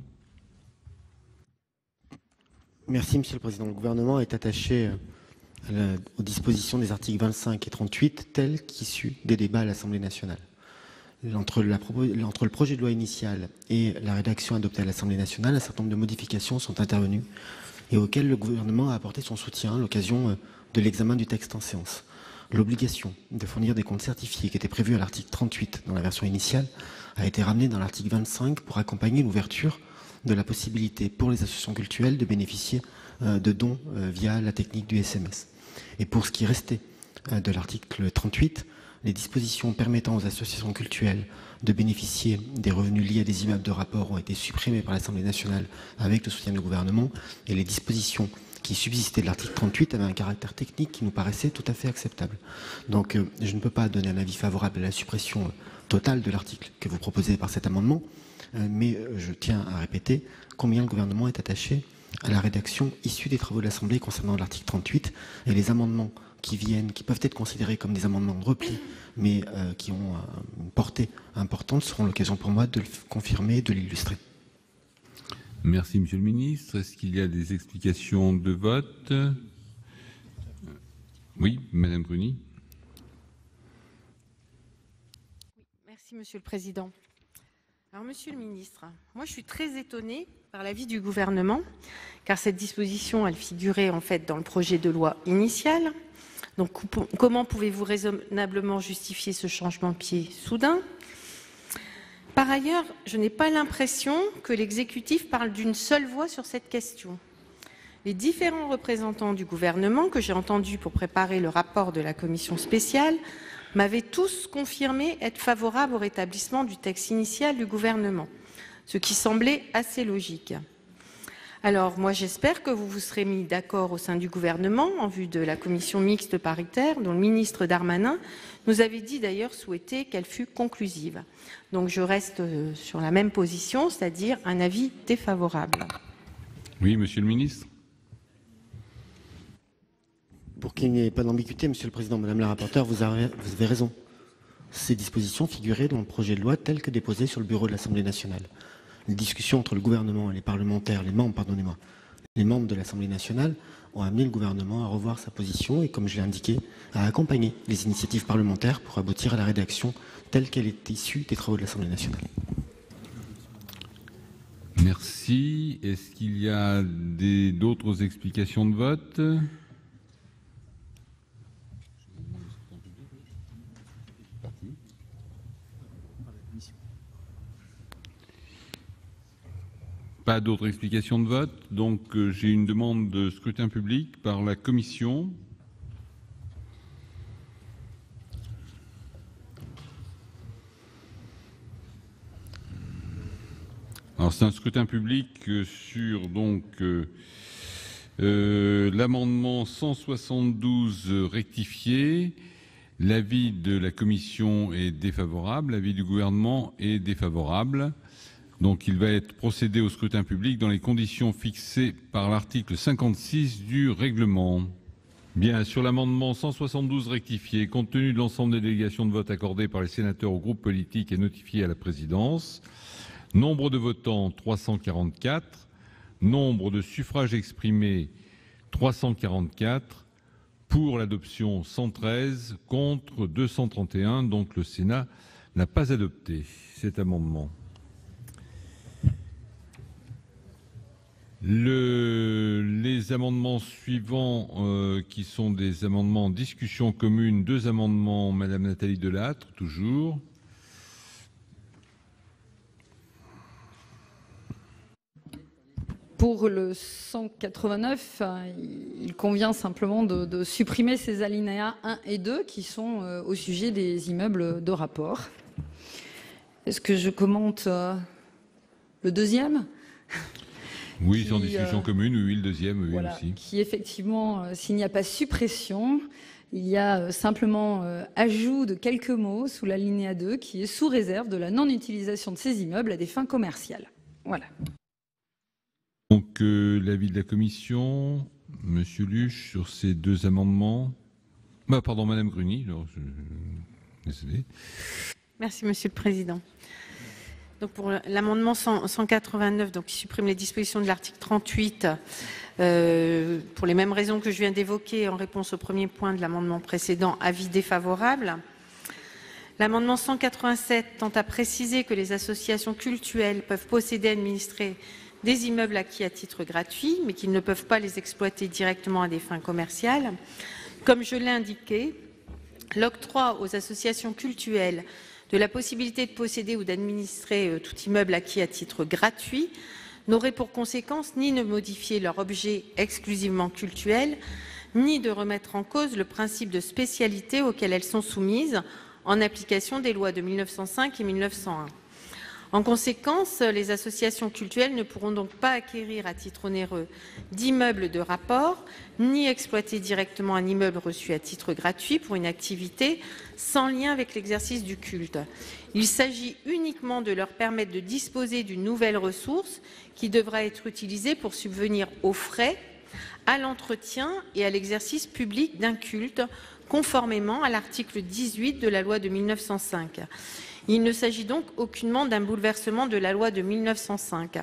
Merci, Monsieur le Président. Le gouvernement est attaché aux dispositions des articles 25 et 38 telles qu'issues des débats à l'Assemblée nationale. Entre le projet de loi initial et la rédaction adoptée à l'Assemblée nationale, un certain nombre de modifications sont intervenues et auxquelles le gouvernement a apporté son soutien à l'occasion de l'examen du texte en séance. L'obligation de fournir des comptes certifiés qui était prévue à l'article 38 dans la version initiale a été ramenée dans l'article 25 pour accompagner l'ouverture de la possibilité pour les associations cultuelles de bénéficier de dons via la technique du SMS. Et pour ce qui restait de l'article 38, les dispositions permettant aux associations cultuelles de bénéficier des revenus liés à des immeubles de rapport ont été supprimées par l'Assemblée nationale avec le soutien du gouvernement, et les dispositions qui subsistaient de l'article 38 avaient un caractère technique qui nous paraissait tout à fait acceptable. Donc je ne peux pas donner un avis favorable à la suppression totale de l'article que vous proposez par cet amendement, mais je tiens à répéter combien le gouvernement est attaché à la rédaction issue des travaux de l'Assemblée concernant l'article 38, et les amendements qui viennent, qui peuvent être considérés comme des amendements de repli, mais qui ont une portée importante, seront l'occasion pour moi de le confirmer et de l'illustrer. Merci, Monsieur le ministre. Est-ce qu'il y a des explications de vote? Oui, Madame Gruny. Merci, Monsieur le Président. Alors, Monsieur le ministre, moi je suis très étonnée par l'avis du gouvernement, car cette disposition, elle figurait en fait dans le projet de loi initial. Donc comment pouvez-vous raisonnablement justifier ce changement de pied soudain? Par ailleurs, je n'ai pas l'impression que l'exécutif parle d'une seule voix sur cette question. Les différents représentants du gouvernement que j'ai entendus pour préparer le rapport de la commission spéciale m'avaient tous confirmé être favorables au rétablissement du texte initial du gouvernement, ce qui semblait assez logique. Alors, moi, j'espère que vous vous serez mis d'accord au sein du gouvernement en vue de la commission mixte paritaire dont le ministre Darmanin nous avait dit d'ailleurs souhaiter qu'elle fût conclusive. Donc, je reste sur la même position, c'est-à-dire un avis défavorable. Oui, Monsieur le ministre. Pour qu'il n'y ait pas d'ambiguïté, Monsieur le Président, Madame la rapporteure, vous avez raison. Ces dispositions figuraient dans le projet de loi tel que déposé sur le bureau de l'Assemblée nationale. Les discussions entre le gouvernement et les parlementaires, les membres de l'Assemblée nationale ont amené le gouvernement à revoir sa position et, comme je l'ai indiqué, à accompagner les initiatives parlementaires pour aboutir à la rédaction telle qu'elle est issue des travaux de l'Assemblée nationale. Merci. Est-ce qu'il y a d'autres explications de vote? Pas d'autres explications de vote. Donc, j'ai une demande de scrutin public par la Commission. Alors, c'est un scrutin public sur l'amendement 172 rectifié. L'avis de la Commission est défavorable. L'avis du gouvernement est défavorable. Donc, il va être procédé au scrutin public dans les conditions fixées par l'article 56 du règlement. Bien, sur l'amendement 172 rectifié, compte tenu de l'ensemble des délégations de vote accordées par les sénateurs aux groupes politiques et notifiées à la présidence, nombre de votants 344, nombre de suffrages exprimés 344, pour l'adoption 113, contre 231. Donc, le Sénat n'a pas adopté cet amendement. Les amendements suivants, qui sont des amendements en discussion commune, 2 amendements, Madame Nathalie Delattre, toujours. Pour le 189, il convient simplement de supprimer ces alinéas 1 et 2 qui sont au sujet des immeubles de rapport. Est-ce que je commente le deuxième ? Oui, c'est en discussion commune, oui, le deuxième, oui, voilà, aussi. Qui, effectivement, s'il n'y a pas suppression, il y a simplement ajout de quelques mots sous l'alinéa 2 qui est sous réserve de la non-utilisation de ces immeubles à des fins commerciales. Voilà. Donc, l'avis de la commission, Monsieur Luche, sur ces 2 amendements. Pardon, Madame Gruny. Alors, désolé. Merci, Monsieur le Président. Donc pour l'amendement 189, donc, qui supprime les dispositions de l'article 38, pour les mêmes raisons que je viens d'évoquer en réponse au premier point de l'amendement précédent, avis défavorable. L'amendement 187 tend à préciser que les associations cultuelles peuvent posséder et administrer des immeubles acquis à titre gratuit, mais qu'ils ne peuvent pas les exploiter directement à des fins commerciales. Comme je l'ai indiqué, l'octroi aux associations cultuelles de la possibilité de posséder ou d'administrer tout immeuble acquis à titre gratuit n'aurait pour conséquence ni de modifier leur objet exclusivement cultuel, ni de remettre en cause le principe de spécialité auquel elles sont soumises en application des lois de 1905 et 1901. En conséquence, les associations cultuelles ne pourront donc pas acquérir à titre onéreux d'immeubles de rapport, ni exploiter directement un immeuble reçu à titre gratuit pour une activité sans lien avec l'exercice du culte. Il s'agit uniquement de leur permettre de disposer d'une nouvelle ressource qui devra être utilisée pour subvenir aux frais, à l'entretien et à l'exercice public d'un culte, conformément à l'article 18 de la loi de 1905. Il ne s'agit donc aucunement d'un bouleversement de la loi de 1905.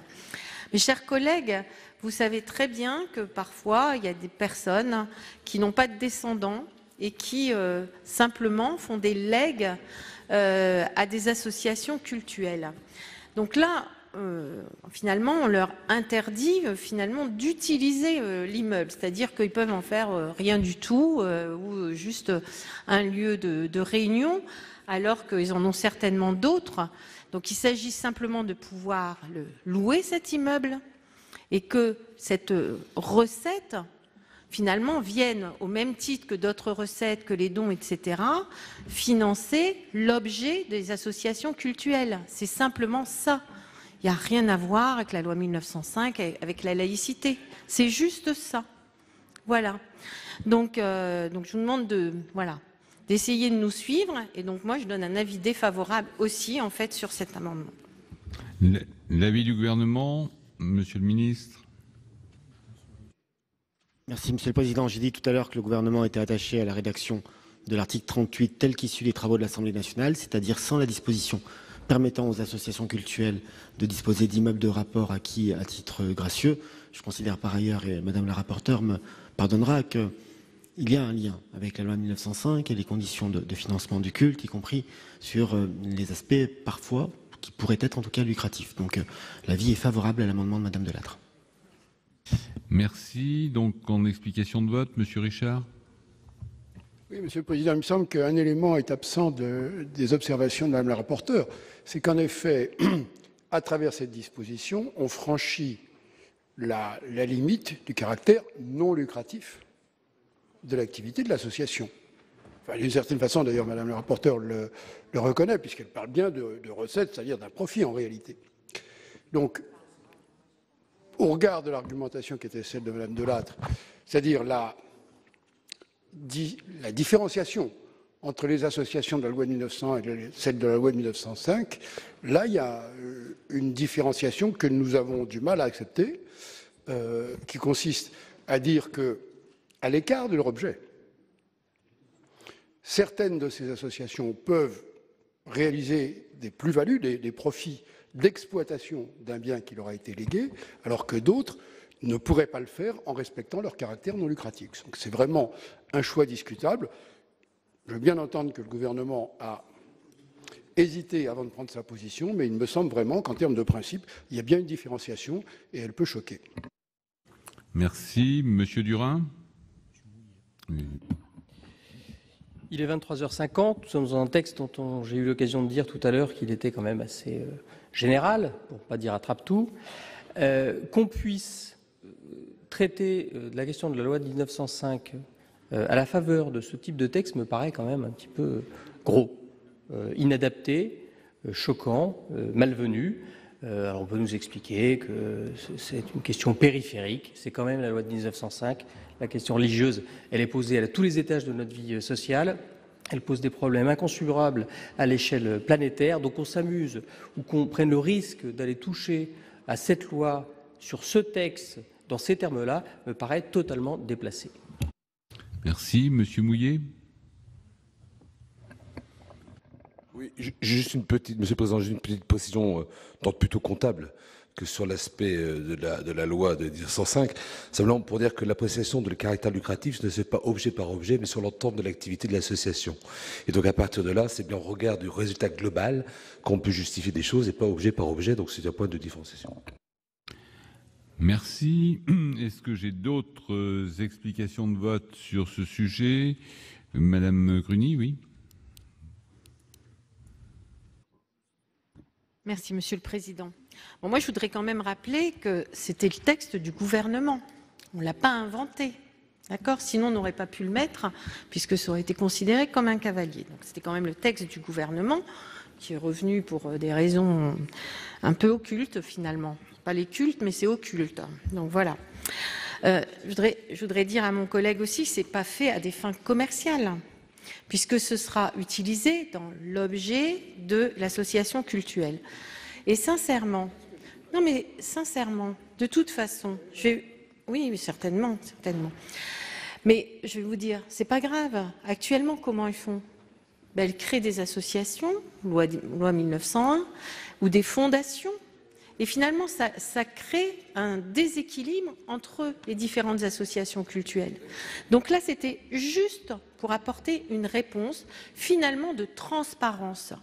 Mes chers collègues, vous savez très bien que parfois, il y a des personnes qui n'ont pas de descendants et qui simplement font des legs à des associations cultuelles. Donc là, finalement, on leur interdit d'utiliser l'immeuble, c'est-à-dire qu'ils peuvent en faire rien du tout ou juste un lieu de réunion, alors qu'ils en ont certainement d'autres. Donc il s'agit simplement de pouvoir louer cet immeuble et que cette recette, finalement, vienne, au même titre que d'autres recettes, que les dons, etc., financer l'objet des associations cultuelles. C'est simplement ça. Il n'y a rien à voir avec la loi 1905, avec la laïcité. C'est juste ça. Voilà. Donc je vous demande d'essayer de nous suivre. Et donc, moi, je donne un avis défavorable aussi, en fait, sur cet amendement. L'avis du gouvernement, Monsieur le ministre. Merci, Monsieur le Président. J'ai dit tout à l'heure que le gouvernement était attaché à la rédaction de l'article 38 tel qu'issu des travaux de l'Assemblée nationale, c'est-à-dire sans la disposition permettant aux associations cultuelles de disposer d'immeubles de rapport acquis à titre gracieux. Je considère par ailleurs, et Madame la rapporteure me pardonnera, qu'il y a un lien avec la loi 1905 et les conditions de financement du culte, y compris sur les aspects parfois qui pourraient être en tout cas lucratifs. Donc l'avis est favorable à l'amendement de Madame Delattre. Merci. Donc en explication de vote, Monsieur Richard. Oui, Monsieur le Président, il me semble qu'un élément est absent des observations de Madame la rapporteure. C'est qu'en effet, à travers cette disposition, on franchit la limite du caractère non lucratif de l'activité de l'association. Enfin, d'une certaine façon, d'ailleurs, Madame la rapporteure le reconnaît, puisqu'elle parle bien de recettes, c'est-à-dire d'un profit en réalité. Donc, au regard de l'argumentation qui était celle de Madame Delattre, c'est-à-dire la différenciation entre les associations de la loi de 1900 et celles de la loi de 1905, là, il y a une différenciation que nous avons du mal à accepter, qui consiste à dire que, à l'écart de leur objet, certaines de ces associations peuvent réaliser des plus-values, des profits d'exploitation d'un bien qui leur a été légué, alors que d'autres ne pourraient pas le faire en respectant leur caractère non lucratif. Donc c'est vraiment un choix discutable. Je veux bien entendre que le gouvernement a hésité avant de prendre sa position, mais il me semble vraiment qu'en termes de principe, il y a bien une différenciation et elle peut choquer. Merci. Monsieur Durin. Il est 23h50. Nous sommes dans un texte dont j'ai eu l'occasion de dire tout à l'heure qu'il était quand même assez général, pour ne pas dire attrape-tout. Qu'on puisse traiter de la question de la loi de 1905 à la faveur de ce type de texte me paraît quand même un petit peu gros, inadapté, choquant, malvenu. Alors on peut nous expliquer que c'est une question périphérique, c'est quand même la loi de 1905. La question religieuse, elle est posée à tous les étages de notre vie sociale. Elle pose des problèmes inconsidérables à l'échelle planétaire. Donc on s'amuse ou qu'on prenne le risque d'aller toucher à cette loi sur ce texte dans ces termes-là me paraît totalement déplacé. Merci. Monsieur Mouillet. Oui, juste une petite, Monsieur le Président, juste une petite précision d'ordre plutôt comptable que sur l'aspect de la loi de 1905, simplement pour dire que l'appréciation de le caractère lucratif ne se fait pas objet par objet, mais sur l'ensemble de l'activité de l'association. Et donc à partir de là, c'est bien au regard du résultat global qu'on peut justifier des choses et pas objet par objet, donc c'est un point de différenciation. Merci. Est-ce que j'ai d'autres explications de vote sur ce sujet? Madame Gruny, oui. Merci, Monsieur le Président. Bon, moi, je voudrais quand même rappeler que c'était le texte du gouvernement. On ne l'a pas inventé. D'accord? Sinon, on n'aurait pas pu le mettre, puisque ça aurait été considéré comme un cavalier. Donc, c'était quand même le texte du gouvernement qui est revenu pour des raisons un peu occultes, finalement. Pas les cultes, mais c'est occulte. Donc, voilà. Je voudrais dire à mon collègue aussi que ce n'est pas fait à des fins commerciales, puisque ce sera utilisé dans l'objet de l'association cultuelle. Et sincèrement, de toute façon, oui, certainement. Mais je vais vous dire, c'est pas grave. Actuellement, comment ils font? Ben, elles créent des associations, loi 1901, ou des fondations. Et finalement, ça crée un déséquilibre entre les différentes associations cultuelles. Donc là, c'était juste pour apporter une réponse, finalement, de transparence.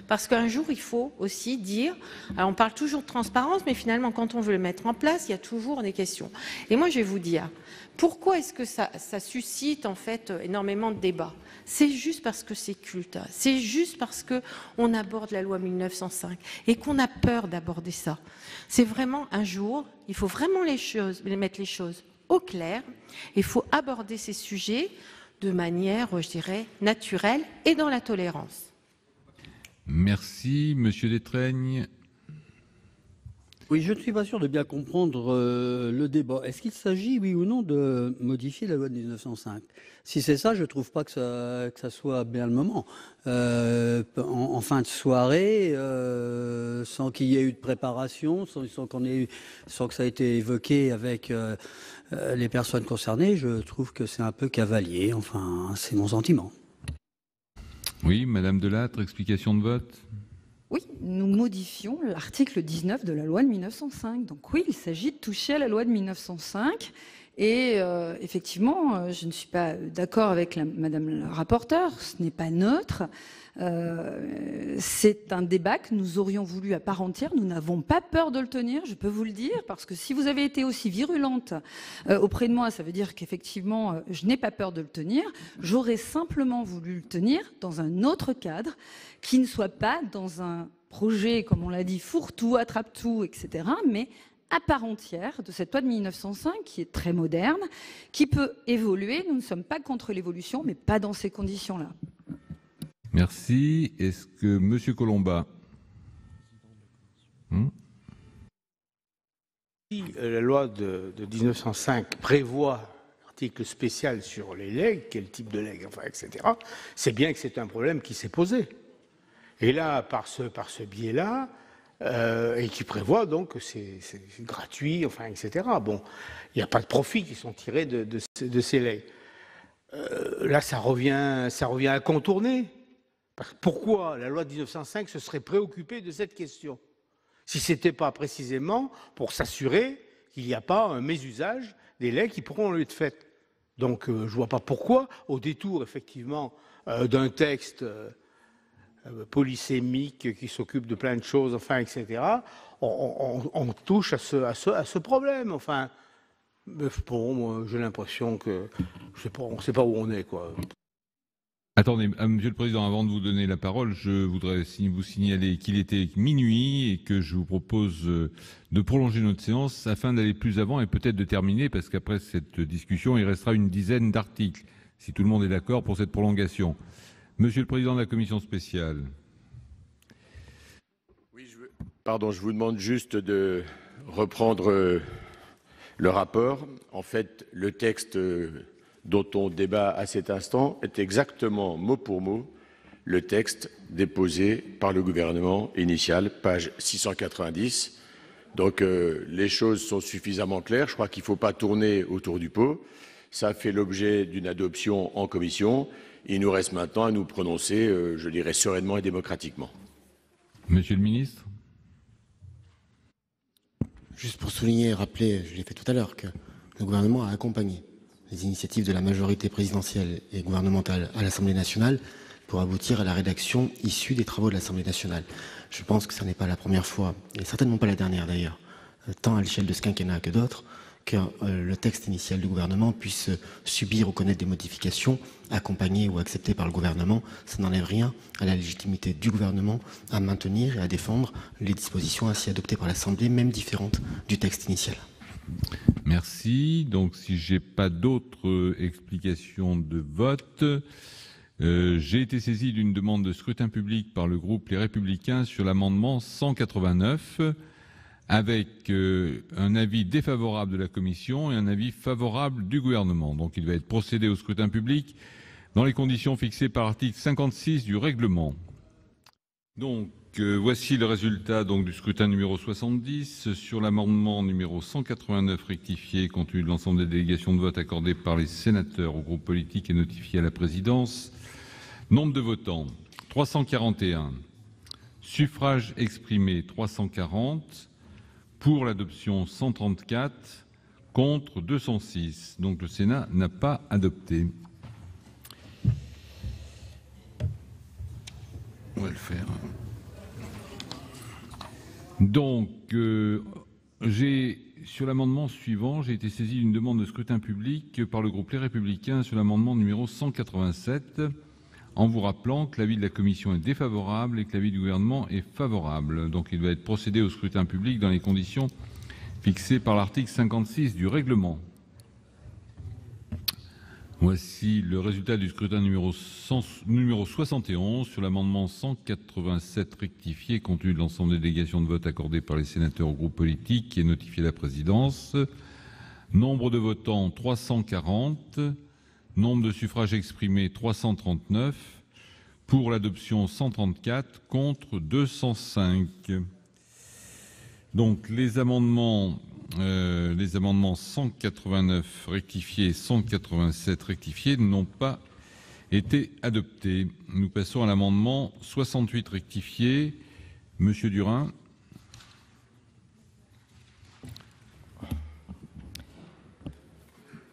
Parce qu'un jour, il faut aussi dire, alors on parle toujours de transparence, mais finalement, quand on veut le mettre en place, il y a toujours des questions. Et moi, je vais vous dire, pourquoi est-ce que ça suscite en fait énormément de débats? C'est juste parce que c'est culte, c'est juste parce qu'on aborde la loi 1905 et qu'on a peur d'aborder ça. C'est vraiment un jour, il faut vraiment mettre les choses au clair, il faut aborder ces sujets de manière, je dirais, naturelle et dans la tolérance. Merci. Monsieur Détraigne. Oui, je ne suis pas sûr de bien comprendre le débat. Est-ce qu'il s'agit, oui ou non, de modifier la loi de 1905? Si c'est ça, je ne trouve pas que ça soit bien le moment. En fin de soirée, sans qu'il y ait eu de préparation, sans que ça ait été évoqué avec les personnes concernées, je trouve que c'est un peu cavalier. Enfin, c'est mon sentiment. Oui, Madame Delattre, explication de vote. Oui, nous modifions l'article 19 de la loi de 1905. Donc oui, il s'agit de toucher à la loi de 1905. Et effectivement, je ne suis pas d'accord avec Madame la rapporteure, ce n'est pas neutre. C'est un débat que nous aurions voulu à part entière. Nous n'avons pas peur de le tenir, je peux vous le dire, parce que si vous avez été aussi virulente auprès de moi, ça veut dire qu'effectivement, je n'ai pas peur de le tenir. J'aurais simplement voulu le tenir dans un autre cadre, qui ne soit pas dans un projet, comme on l'a dit, fourre-tout, attrape-tout, etc., mais à part entière de cette loi de 1905 qui est très moderne, qui peut évoluer. Nous ne sommes pas contre l'évolution, mais pas dans ces conditions-là. Merci. Est-ce que Monsieur Colomba La loi de 1905 prévoit un article spécial sur les legs, quel type de legs, enfin, etc., c'est bien que c'est un problème qui s'est posé. Et là, par ce biais-là, et qui prévoit donc que c'est gratuit, enfin, etc. Bon, il n'y a pas de profits qui sont tirés de ces legs. Là, ça revient à contourner. Pourquoi la loi de 1905 se serait préoccupée de cette question, si ce n'était pas précisément pour s'assurer qu'il n'y a pas un mésusage des legs qui pourront être faits. Donc, je ne vois pas pourquoi, au détour, effectivement, d'un texte polysémique qui s'occupe de plein de choses, enfin, etc., on touche à ce problème. Enfin, Bon, moi, j'ai l'impression que on ne sait pas où on est, quoi. Attendez, Monsieur le Président, avant de vous donner la parole, je voudrais vous signaler qu'il était minuit et que je vous propose de prolonger notre séance afin d'aller plus avant et peut-être de terminer, parce qu'après cette discussion, il restera une dizaine d'articles, si tout le monde est d'accord pour cette prolongation. Monsieur le Président de la Commission spéciale. Oui, je vous demande juste de reprendre le rapport. En fait, le texte dont on débat à cet instant est exactement mot pour mot le texte déposé par le gouvernement initial, page 690. Donc les choses sont suffisamment claires. Je crois qu'il ne faut pas tourner autour du pot. Ça fait l'objet d'une adoption en commission. Il nous reste maintenant à nous prononcer, je dirais, sereinement et démocratiquement. Monsieur le ministre. Juste pour souligner et rappeler, je l'ai fait tout à l'heure, que le gouvernement a accompagné les initiatives de la majorité présidentielle et gouvernementale à l'Assemblée nationale pour aboutir à la rédaction issue des travaux de l'Assemblée nationale. Je pense que ce n'est pas la première fois, et certainement pas la dernière d'ailleurs, tant à l'échelle de ce quinquennat que d'autres, que le texte initial du gouvernement puisse subir ou connaître des modifications accompagnées ou acceptées par le gouvernement. Ça n'enlève rien à la légitimité du gouvernement à maintenir et à défendre les dispositions ainsi adoptées par l'Assemblée, même différentes du texte initial. Merci. Donc, si j'ai pas d'autres explications de vote, j'ai été saisi d'une demande de scrutin public par le groupe Les Républicains sur l'amendement 189, avec un avis défavorable de la Commission et un avis favorable du gouvernement. Donc, il va être procédé au scrutin public dans les conditions fixées par l'article 56 du règlement. Donc, voici le résultat du scrutin numéro 70 sur l'amendement numéro 189 rectifié compte tenu de l'ensemble des délégations de vote accordées par les sénateurs aux groupes politiques et notifiées à la présidence. Nombre de votants 341, suffrages exprimés 340, pour l'adoption 134, contre 206. Donc le Sénat n'a pas adopté. On va le faire. Donc, sur l'amendement suivant, j'ai été saisi d'une demande de scrutin public par le groupe Les Républicains sur l'amendement numéro 187, en vous rappelant que l'avis de la Commission est défavorable et que l'avis du gouvernement est favorable. Donc, il va être procédé au scrutin public dans les conditions fixées par l'article 56 du règlement. Voici le résultat du scrutin numéro 71 sur l'amendement 187 rectifié compte tenu de l'ensemble des délégations de vote accordées par les sénateurs aux groupes politiques qui est notifié à la présidence. Nombre de votants 340, nombre de suffrages exprimés 339, pour l'adoption 134, contre 205. Donc les amendements 189 rectifiés et 187 rectifiés n'ont pas été adoptés. Nous passons à l'amendement 68 rectifié. Monsieur Durin.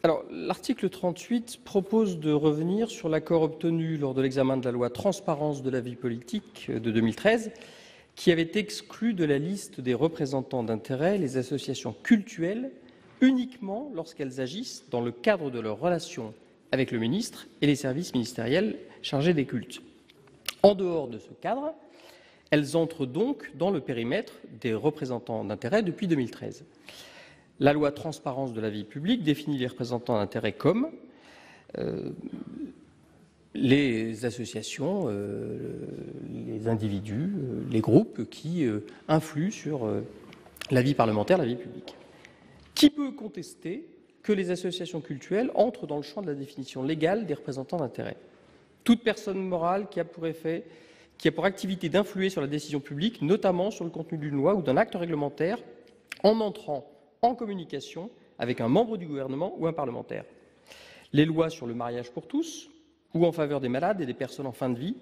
Alors, l'article 38 propose de revenir sur l'accord obtenu lors de l'examen de la loi Transparence de la vie politique de 2013, qui avait exclu de la liste des représentants d'intérêt les associations cultuelles uniquement lorsqu'elles agissent dans le cadre de leurs relations avec le ministre et les services ministériels chargés des cultes. En dehors de ce cadre, elles entrent donc dans le périmètre des représentants d'intérêt depuis 2013. La loi Transparence de la vie publique définit les représentants d'intérêt comme les associations, les individus, les groupes qui influent sur la vie parlementaire, la vie publique. Qui peut contester que les associations cultuelles entrent dans le champ de la définition légale des représentants d'intérêt? Toute personne morale qui a pour activité d'influer sur la décision publique, notamment sur le contenu d'une loi ou d'un acte réglementaire, en entrant en communication avec un membre du gouvernement ou un parlementaire. Les lois sur le mariage pour tous ou en faveur des malades et des personnes en fin de vie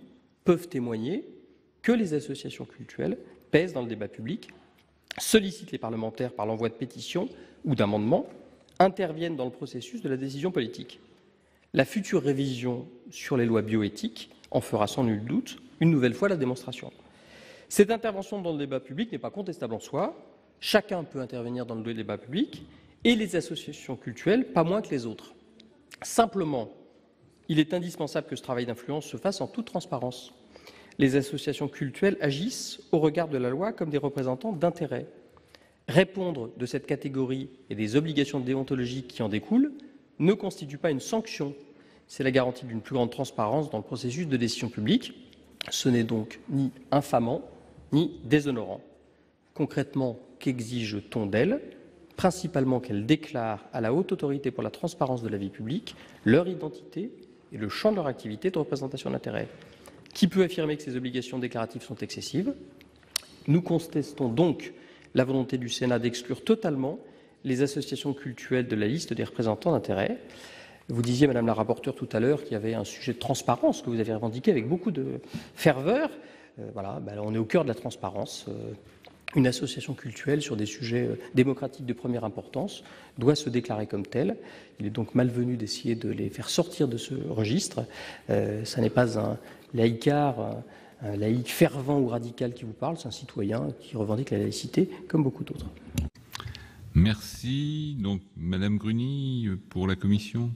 peuvent témoigner que les associations cultuelles pèsent dans le débat public, sollicitent les parlementaires par l'envoi de pétitions ou d'amendements, interviennent dans le processus de la décision politique. La future révision sur les lois bioéthiques en fera sans nul doute une nouvelle fois la démonstration. Cette intervention dans le débat public n'est pas contestable en soi. Chacun peut intervenir dans le débat public et les associations cultuelles, pas moins que les autres. Simplement, il est indispensable que ce travail d'influence se fasse en toute transparence. Les associations cultuelles agissent, au regard de la loi, comme des représentants d'intérêts. Répondre de cette catégorie et des obligations déontologiques qui en découlent ne constitue pas une sanction. C'est la garantie d'une plus grande transparence dans le processus de décision publique. Ce n'est donc ni infamant, ni déshonorant. Concrètement, qu'exige-t-on d'elles ? Principalement qu'elles déclarent à la Haute Autorité pour la transparence de la vie publique leur identité et le champ de leur activité de représentation d'intérêts. Qui peut affirmer que ces obligations déclaratives sont excessives ? Nous contestons donc la volonté du Sénat d'exclure totalement les associations cultuelles de la liste des représentants d'intérêts. Vous disiez, Madame la rapporteure, tout à l'heure qu'il y avait un sujet de transparence que vous avez revendiqué avec beaucoup de ferveur. Voilà, on est au cœur de la transparence. Une association cultuelle sur des sujets démocratiques de première importance doit se déclarer comme telle. Il est donc malvenu d'essayer de les faire sortir de ce registre. Ça n'est pas un laïcard, un laïc fervent ou radical qui vous parle, c'est un citoyen qui revendique la laïcité comme beaucoup d'autres. Merci. Donc, Madame Gruny, pour la Commission.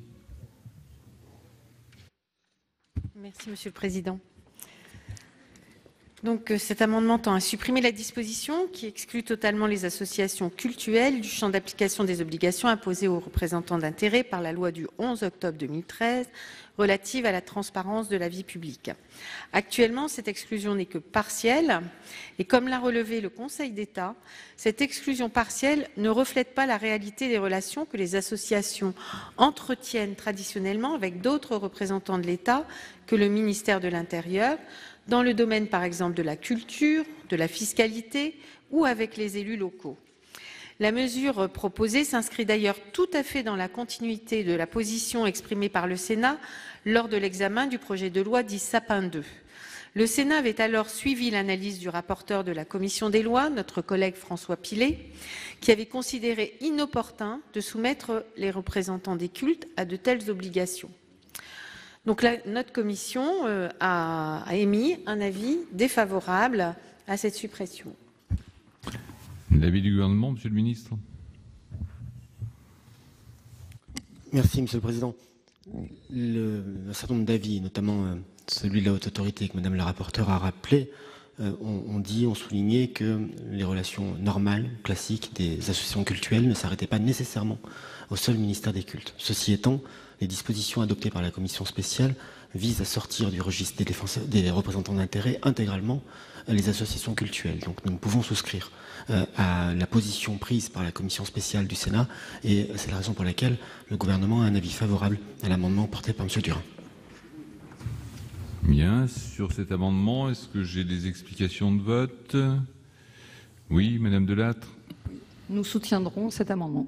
Merci, Monsieur le Président. Donc, cet amendement tend à supprimer la disposition qui exclut totalement les associations cultuelles du champ d'application des obligations imposées aux représentants d'intérêts par la loi du 11 octobre 2013 relative à la transparence de la vie publique. Actuellement, cette exclusion n'est que partielle et comme l'a relevé le Conseil d'État, cette exclusion partielle ne reflète pas la réalité des relations que les associations entretiennent traditionnellement avec d'autres représentants de l'État que le ministère de l'Intérieur, dans le domaine par exemple de la culture, de la fiscalité ou avec les élus locaux. La mesure proposée s'inscrit d'ailleurs tout à fait dans la continuité de la position exprimée par le Sénat lors de l'examen du projet de loi dit Sapin 2. Le Sénat avait alors suivi l'analyse du rapporteur de la Commission des lois, notre collègue François Pillet, qui avait considéré inopportun de soumettre les représentants des cultes à de telles obligations. Donc notre commission a émis un avis défavorable à cette suppression. L'avis du gouvernement, Monsieur le Ministre. Merci, Monsieur le Président. Un certain nombre d'avis, notamment celui de la Haute Autorité que Madame la rapporteure a rappelé, ont souligné que les relations normales, classiques des associations cultuelles ne s'arrêtaient pas nécessairement au seul ministère des cultes. Ceci étant, les dispositions adoptées par la commission spéciale visent à sortir du registre des représentants d'intérêt intégralement les associations cultuelles. Donc nous ne pouvons souscrire à la position prise par la commission spéciale du Sénat et c'est la raison pour laquelle le gouvernement a un avis favorable à l'amendement porté par M. Durin. Bien, sur cet amendement, est-ce que j'ai des explications de vote? Oui, Madame Delattre. Nous soutiendrons cet amendement.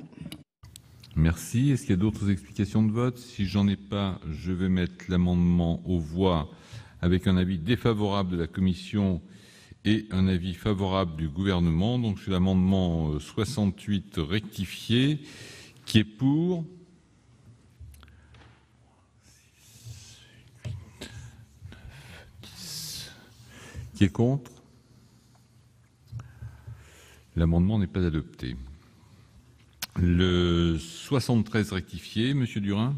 Merci. Est-ce qu'il y a d'autres explications de vote? Si j'en ai pas, je vais mettre l'amendement aux voix avec un avis défavorable de la Commission et un avis favorable du gouvernement. Donc c'est l'amendement 68 rectifié qui est pour. Qui est contre? L'amendement n'est pas adopté. Le 73 rectifié, Monsieur Durin.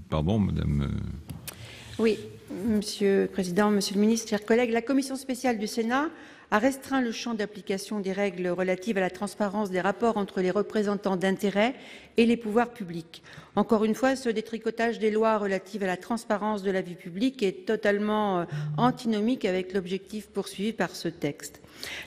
Pardon, Madame. Oui, Monsieur le Président, Monsieur le Ministre, chers collègues, la Commission spéciale du Sénat a restreint le champ d'application des règles relatives à la transparence des rapports entre les représentants d'intérêts et les pouvoirs publics. Encore une fois, ce détricotage des lois relatives à la transparence de la vie publique est totalement antinomique avec l'objectif poursuivi par ce texte.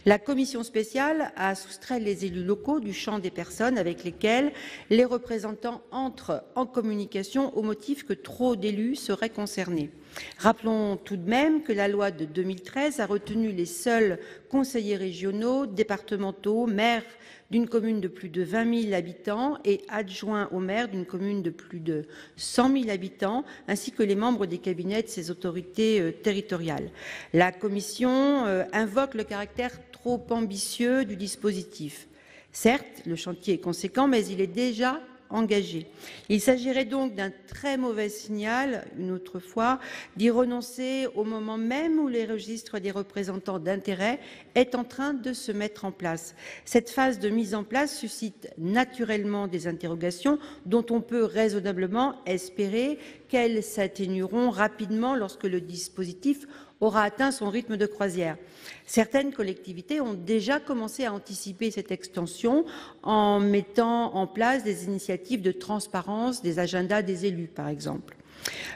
La commission spéciale a soustrait les élus locaux du champ des personnes avec lesquelles les représentants entrent en communication au motif que trop d'élus seraient concernés. Rappelons tout de même que la loi de 2013 a retenu les seuls conseillers régionaux, départementaux, maires d'une commune de plus de 20 000 habitants et adjoints au maire d'une commune de plus de 100 000 habitants, ainsi que les membres des cabinets de ces autorités territoriales. La Commission invoque le caractère trop ambitieux du dispositif. Certes, le chantier est conséquent, mais il est déjà engagés. Il s'agirait donc d'un très mauvais signal, une autre fois, d'y renoncer au moment même où les registres des représentants d'intérêts est en train de se mettre en place. Cette phase de mise en place suscite naturellement des interrogations dont on peut raisonnablement espérer qu'elles s'atténueront rapidement lorsque le dispositif aura atteint son rythme de croisière. Certaines collectivités ont déjà commencé à anticiper cette extension en mettant en place des initiatives de transparence des agendas des élus, par exemple.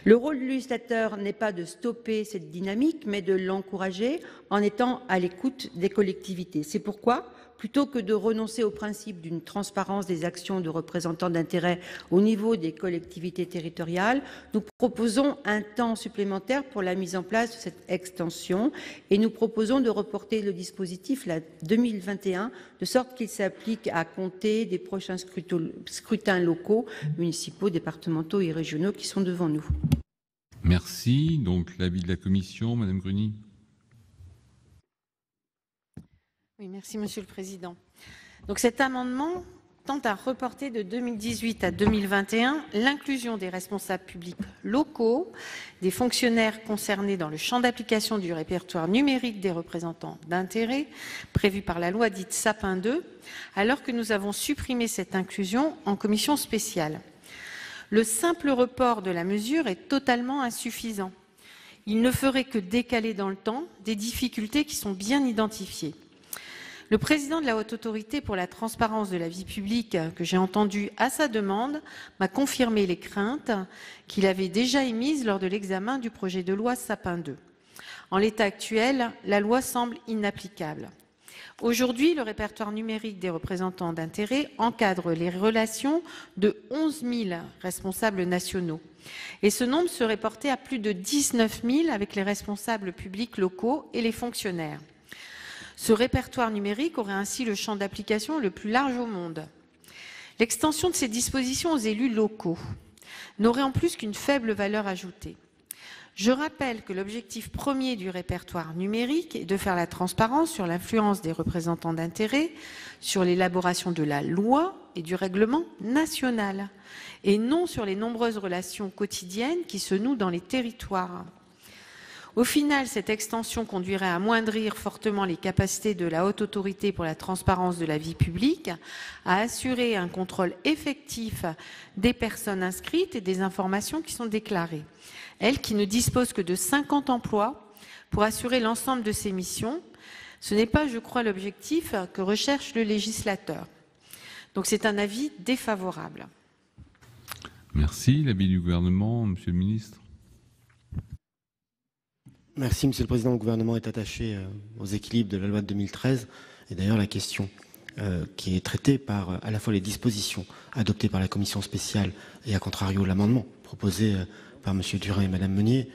Le rôle du législateur n'est pas de stopper cette dynamique, mais de l'encourager en étant à l'écoute des collectivités. C'est pourquoi, plutôt que de renoncer au principe d'une transparence des actions de représentants d'intérêts au niveau des collectivités territoriales, nous proposons un temps supplémentaire pour la mise en place de cette extension et nous proposons de reporter le dispositif à 2021 de sorte qu'il s'applique à compter des prochains scrutins locaux, municipaux, départementaux et régionaux qui sont devant nous. Merci. Donc l'avis de la Commission, Madame Gruny. Oui, merci Monsieur le Président. Donc cet amendement tend à reporter de 2018 à 2021 l'inclusion des responsables publics locaux, des fonctionnaires concernés dans le champ d'application du répertoire numérique des représentants d'intérêt prévu par la loi dite Sapin 2, alors que nous avons supprimé cette inclusion en commission spéciale. Le simple report de la mesure est totalement insuffisant. Il ne ferait que décaler dans le temps des difficultés qui sont bien identifiées. Le président de la Haute Autorité pour la transparence de la vie publique, que j'ai entendu à sa demande, m'a confirmé les craintes qu'il avait déjà émises lors de l'examen du projet de loi Sapin 2. En l'état actuel, la loi semble inapplicable. Aujourd'hui, le répertoire numérique des représentants d'intérêt encadre les relations de 11 000 responsables nationaux. Et ce nombre serait porté à plus de 19 000 avec les responsables publics locaux et les fonctionnaires. Ce répertoire numérique aurait ainsi le champ d'application le plus large au monde. L'extension de ces dispositions aux élus locaux n'aurait en plus qu'une faible valeur ajoutée. Je rappelle que l'objectif premier du répertoire numérique est de faire la transparence sur l'influence des représentants d'intérêt sur l'élaboration de la loi et du règlement national, et non sur les nombreuses relations quotidiennes qui se nouent dans les territoires. Au final, cette extension conduirait à amoindrir fortement les capacités de la Haute Autorité pour la transparence de la vie publique, à assurer un contrôle effectif des personnes inscrites et des informations qui sont déclarées. Elle, qui ne dispose que de 50 emplois pour assurer l'ensemble de ses missions, ce n'est pas, je crois, l'objectif que recherche le législateur. Donc c'est un avis défavorable. Merci. L'avis du gouvernement, Monsieur le Ministre. Merci, Monsieur le Président. Le gouvernement est attaché aux équilibres de la loi de 2013. Et d'ailleurs, la question qui est traitée par à la fois les dispositions adoptées par la commission spéciale et à contrario l'amendement proposé par Monsieur Durin et Madame Meunier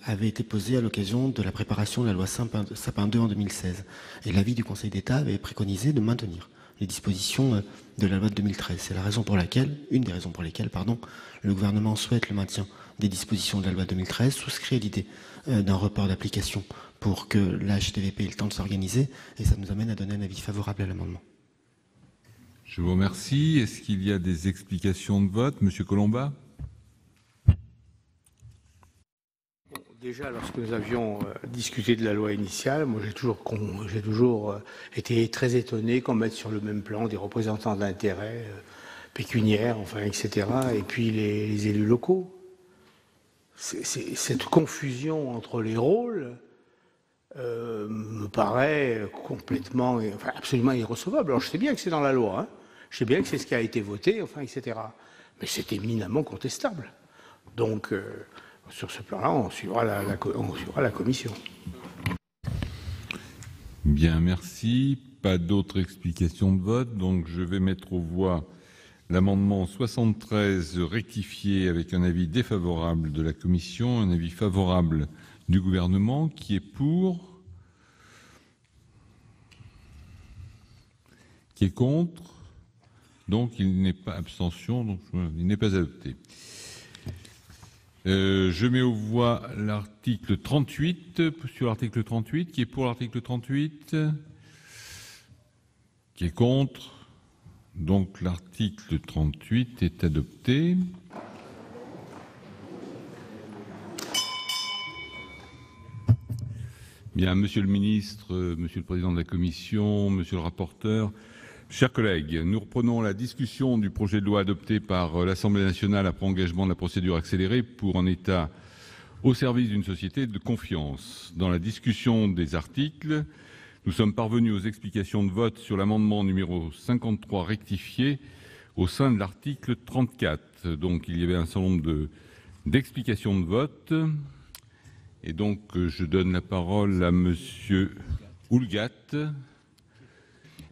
avait été posée à l'occasion de la préparation de la loi Sapin 2 en 2016. Et l'avis du Conseil d'État avait préconisé de maintenir les dispositions de la loi de 2013. C'est la raison pour laquelle, une des raisons pour lesquelles, le gouvernement souhaite le maintien des dispositions de la loi 2013, souscrit à l'idée d'un report d'application pour que la HTVP ait le temps de s'organiser, et ça nous amène à donner un avis favorable à l'amendement. Je vous remercie. Est-ce qu'il y a des explications de vote? Monsieur Colomba. Déjà, lorsque nous avions discuté de la loi initiale, moi j'ai toujours été très étonné qu'on mette sur le même plan des représentants d'intérêts pécuniaires, enfin, etc., et puis les élus locaux. Cette confusion entre les rôles me paraît complètement, enfin, absolument irrecevable. Alors je sais bien que c'est dans la loi, hein, je sais bien que c'est ce qui a été voté, enfin, etc., mais c'est éminemment contestable. Donc, sur ce plan-là, on suivra la commission. Bien, merci. Pas d'autres explications de vote, donc je vais mettre aux voix l'amendement 73 rectifié avec un avis défavorable de la Commission, un avis favorable du gouvernement, qui est pour, qui est contre, donc il n'est pas abstention, donc il n'est pas adopté. Je mets aux voix l'article 38, sur l'article 38, qui est pour l'article 38, qui est contre, Donc l'article 38 est adopté. Bien, Monsieur le Ministre, Monsieur le Président de la Commission, Monsieur le rapporteur, chers collègues, nous reprenons la discussion du projet de loi adopté par l'Assemblée nationale après engagement de la procédure accélérée pour un État au service d'une société de confiance. Dans la discussion des articles, nous sommes parvenus aux explications de vote sur l'amendement numéro 53 rectifié au sein de l'article 34. Donc il y avait un certain nombre d'explications de vote. Et donc, je donne la parole à Monsieur Houllegatte.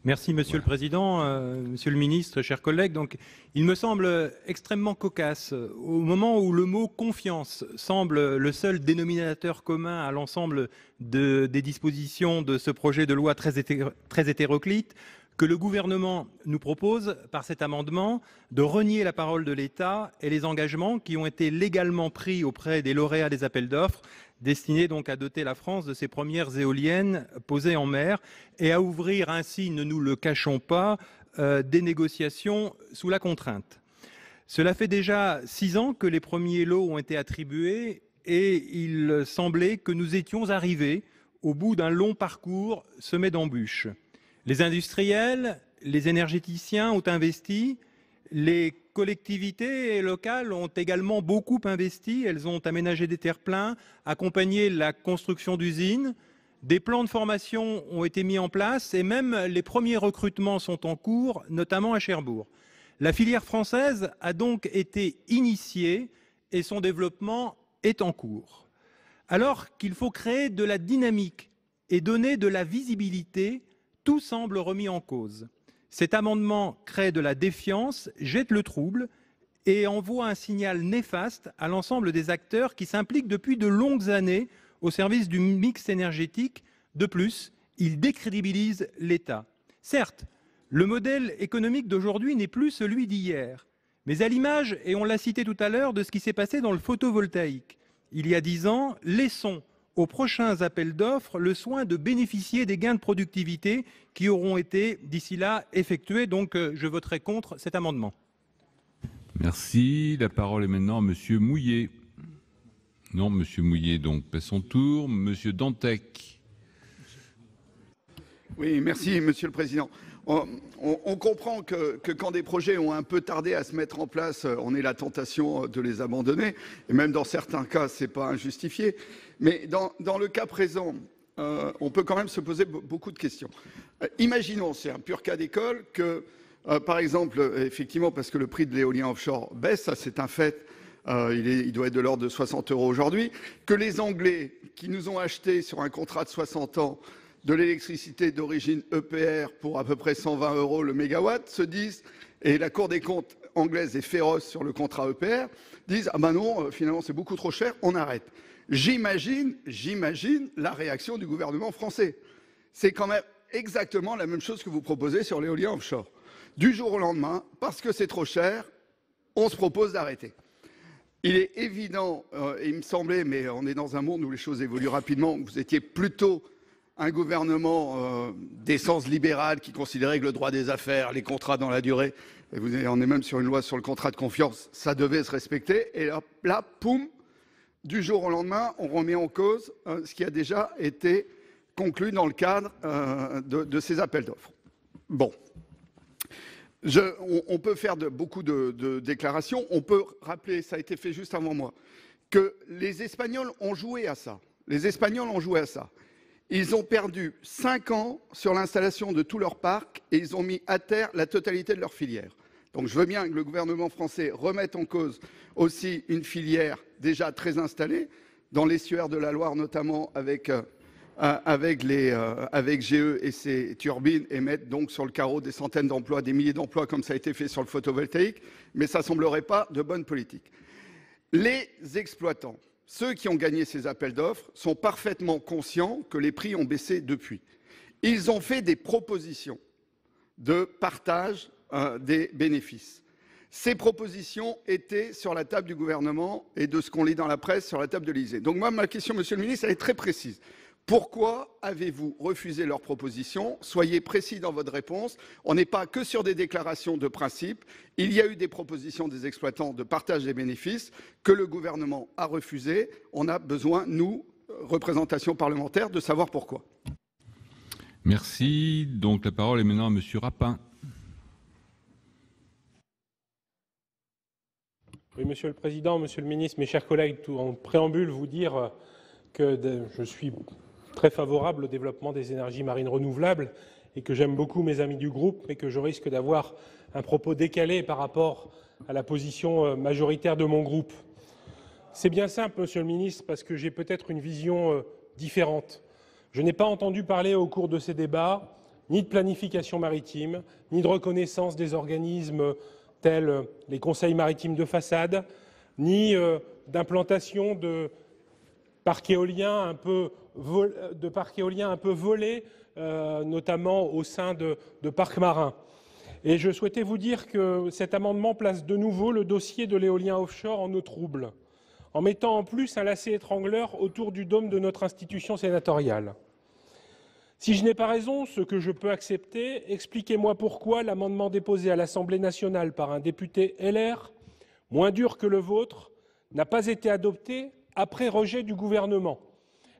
Merci, Monsieur le Président, Monsieur le Ministre, chers collègues. Donc, il me semble extrêmement cocasse, au moment où le mot « confiance » semble le seul dénominateur commun à l'ensemble des dispositions de ce projet de loi très hétéroclite, que le gouvernement nous propose, par cet amendement, de renier la parole de l'État et les engagements qui ont été légalement pris auprès des lauréats des appels d'offres, destinés donc à doter la France de ses premières éoliennes posées en mer et à ouvrir ainsi, ne nous le cachons pas, des négociations sous la contrainte. Cela fait déjà 6 ans que les premiers lots ont été attribués et il semblait que nous étions arrivés au bout d'un long parcours semé d'embûches. Les industriels, les énergéticiens ont investi, les collectivités locales ont également beaucoup investi, elles ont aménagé des terre-pleins, accompagné la construction d'usines, des plans de formation ont été mis en place et même les premiers recrutements sont en cours, notamment à Cherbourg. La filière française a donc été initiée et son développement est en cours. Alors qu'il faut créer de la dynamique et donner de la visibilité, tout semble remis en cause. Cet amendement crée de la défiance, jette le trouble et envoie un signal néfaste à l'ensemble des acteurs qui s'impliquent depuis de longues années au service du mix énergétique. De plus, il décrédibilise l'État. Certes, le modèle économique d'aujourd'hui n'est plus celui d'hier, mais à l'image, et on l'a cité tout à l'heure, de ce qui s'est passé dans le photovoltaïque. Il y a 10 ans, laissons aux prochains appels d'offres le soin de bénéficier des gains de productivité qui auront été d'ici là effectués. Donc je voterai contre cet amendement. Merci. La parole est maintenant à Monsieur Mouillet. Non, Monsieur Mouillet, donc passe son tour. Monsieur Dantec. Oui, merci Monsieur le Président. On comprend que quand des projets ont un peu tardé à se mettre en place, on ait la tentation de les abandonner. Et même dans certains cas, ce n'est pas injustifié. Mais dans le cas présent, on peut quand même se poser beaucoup de questions. Imaginons, c'est un pur cas d'école, que, par exemple, effectivement, parce que le prix de l'éolien offshore baisse, ça c'est un fait, il doit être de l'ordre de 60 € aujourd'hui, que les Anglais qui nous ont acheté sur un contrat de 60 ans de l'électricité d'origine EPR pour à peu près 120 € le mégawatt se disent, et la Cour des comptes anglaise est féroce sur le contrat EPR, disent « Ah ben non, finalement c'est beaucoup trop cher, on arrête ». J'imagine la réaction du gouvernement français. C'est quand même exactement la même chose que vous proposez sur l'éolien offshore. Du jour au lendemain, parce que c'est trop cher, on se propose d'arrêter. Il est évident, et il me semblait, mais on est dans un monde où les choses évoluent rapidement, vous étiez plutôt un gouvernement d'essence libérale qui considérait que le droit des affaires, les contrats dans la durée, et on est même sur une loi sur le contrat de confiance, ça devait se respecter. Et là, poum, du jour au lendemain, on remet en cause ce qui a déjà été conclu dans le cadre de ces appels d'offres. Bon. On peut faire beaucoup de déclarations. On peut rappeler, ça a été fait juste avant moi, que les Espagnols ont joué à ça. Les Espagnols ont joué à ça. Ils ont perdu 5 ans sur l'installation de tout leur parc et ils ont mis à terre la totalité de leur filière. Donc je veux bien que le gouvernement français remette en cause aussi une filière déjà très installée, dans l'estuaire de la Loire notamment avec GE et ses turbines, et mettre donc sur le carreau des centaines d'emplois, des milliers d'emplois comme ça a été fait sur le photovoltaïque, mais ça ne semblerait pas de bonne politique. Les exploitants, ceux qui ont gagné ces appels d'offres, sont parfaitement conscients que les prix ont baissé depuis. Ils ont fait des propositions de partage des bénéfices. Ces propositions étaient sur la table du gouvernement et, de ce qu'on lit dans la presse, sur la table de l'Élysée. Donc moi, ma question, Monsieur le Ministre, elle est très précise. Pourquoi avez-vous refusé leurs propositions? Soyez précis dans votre réponse. On n'est pas que sur des déclarations de principe. Il y a eu des propositions des exploitants de partage des bénéfices que le gouvernement a refusées. On a besoin, nous, représentation parlementaire, de savoir pourquoi. Merci. Donc la parole est maintenant à Monsieur Rapin. Oui, Monsieur le Président, Monsieur le Ministre, mes chers collègues, tout en préambule, vous dire que je suis très favorable au développement des énergies marines renouvelables et que j'aime beaucoup mes amis du groupe, mais que je risque d'avoir un propos décalé par rapport à la position majoritaire de mon groupe. C'est bien simple, Monsieur le Ministre, parce que j'ai peut-être une vision différente. Je n'ai pas entendu parler au cours de ces débats ni de planification maritime, ni de reconnaissance des organismes tels les conseils maritimes de façade, ni d'implantation de parcs éoliens un peu volés, notamment au sein de parcs marins. Et je souhaitais vous dire que cet amendement place de nouveau le dossier de l'éolien offshore en eau trouble, en mettant en plus un lacet étrangleur autour du dôme de notre institution sénatoriale. Si je n'ai pas raison, ce que je peux accepter, expliquez-moi pourquoi l'amendement déposé à l'Assemblée nationale par un député LR, moins dur que le vôtre, n'a pas été adopté après rejet du gouvernement.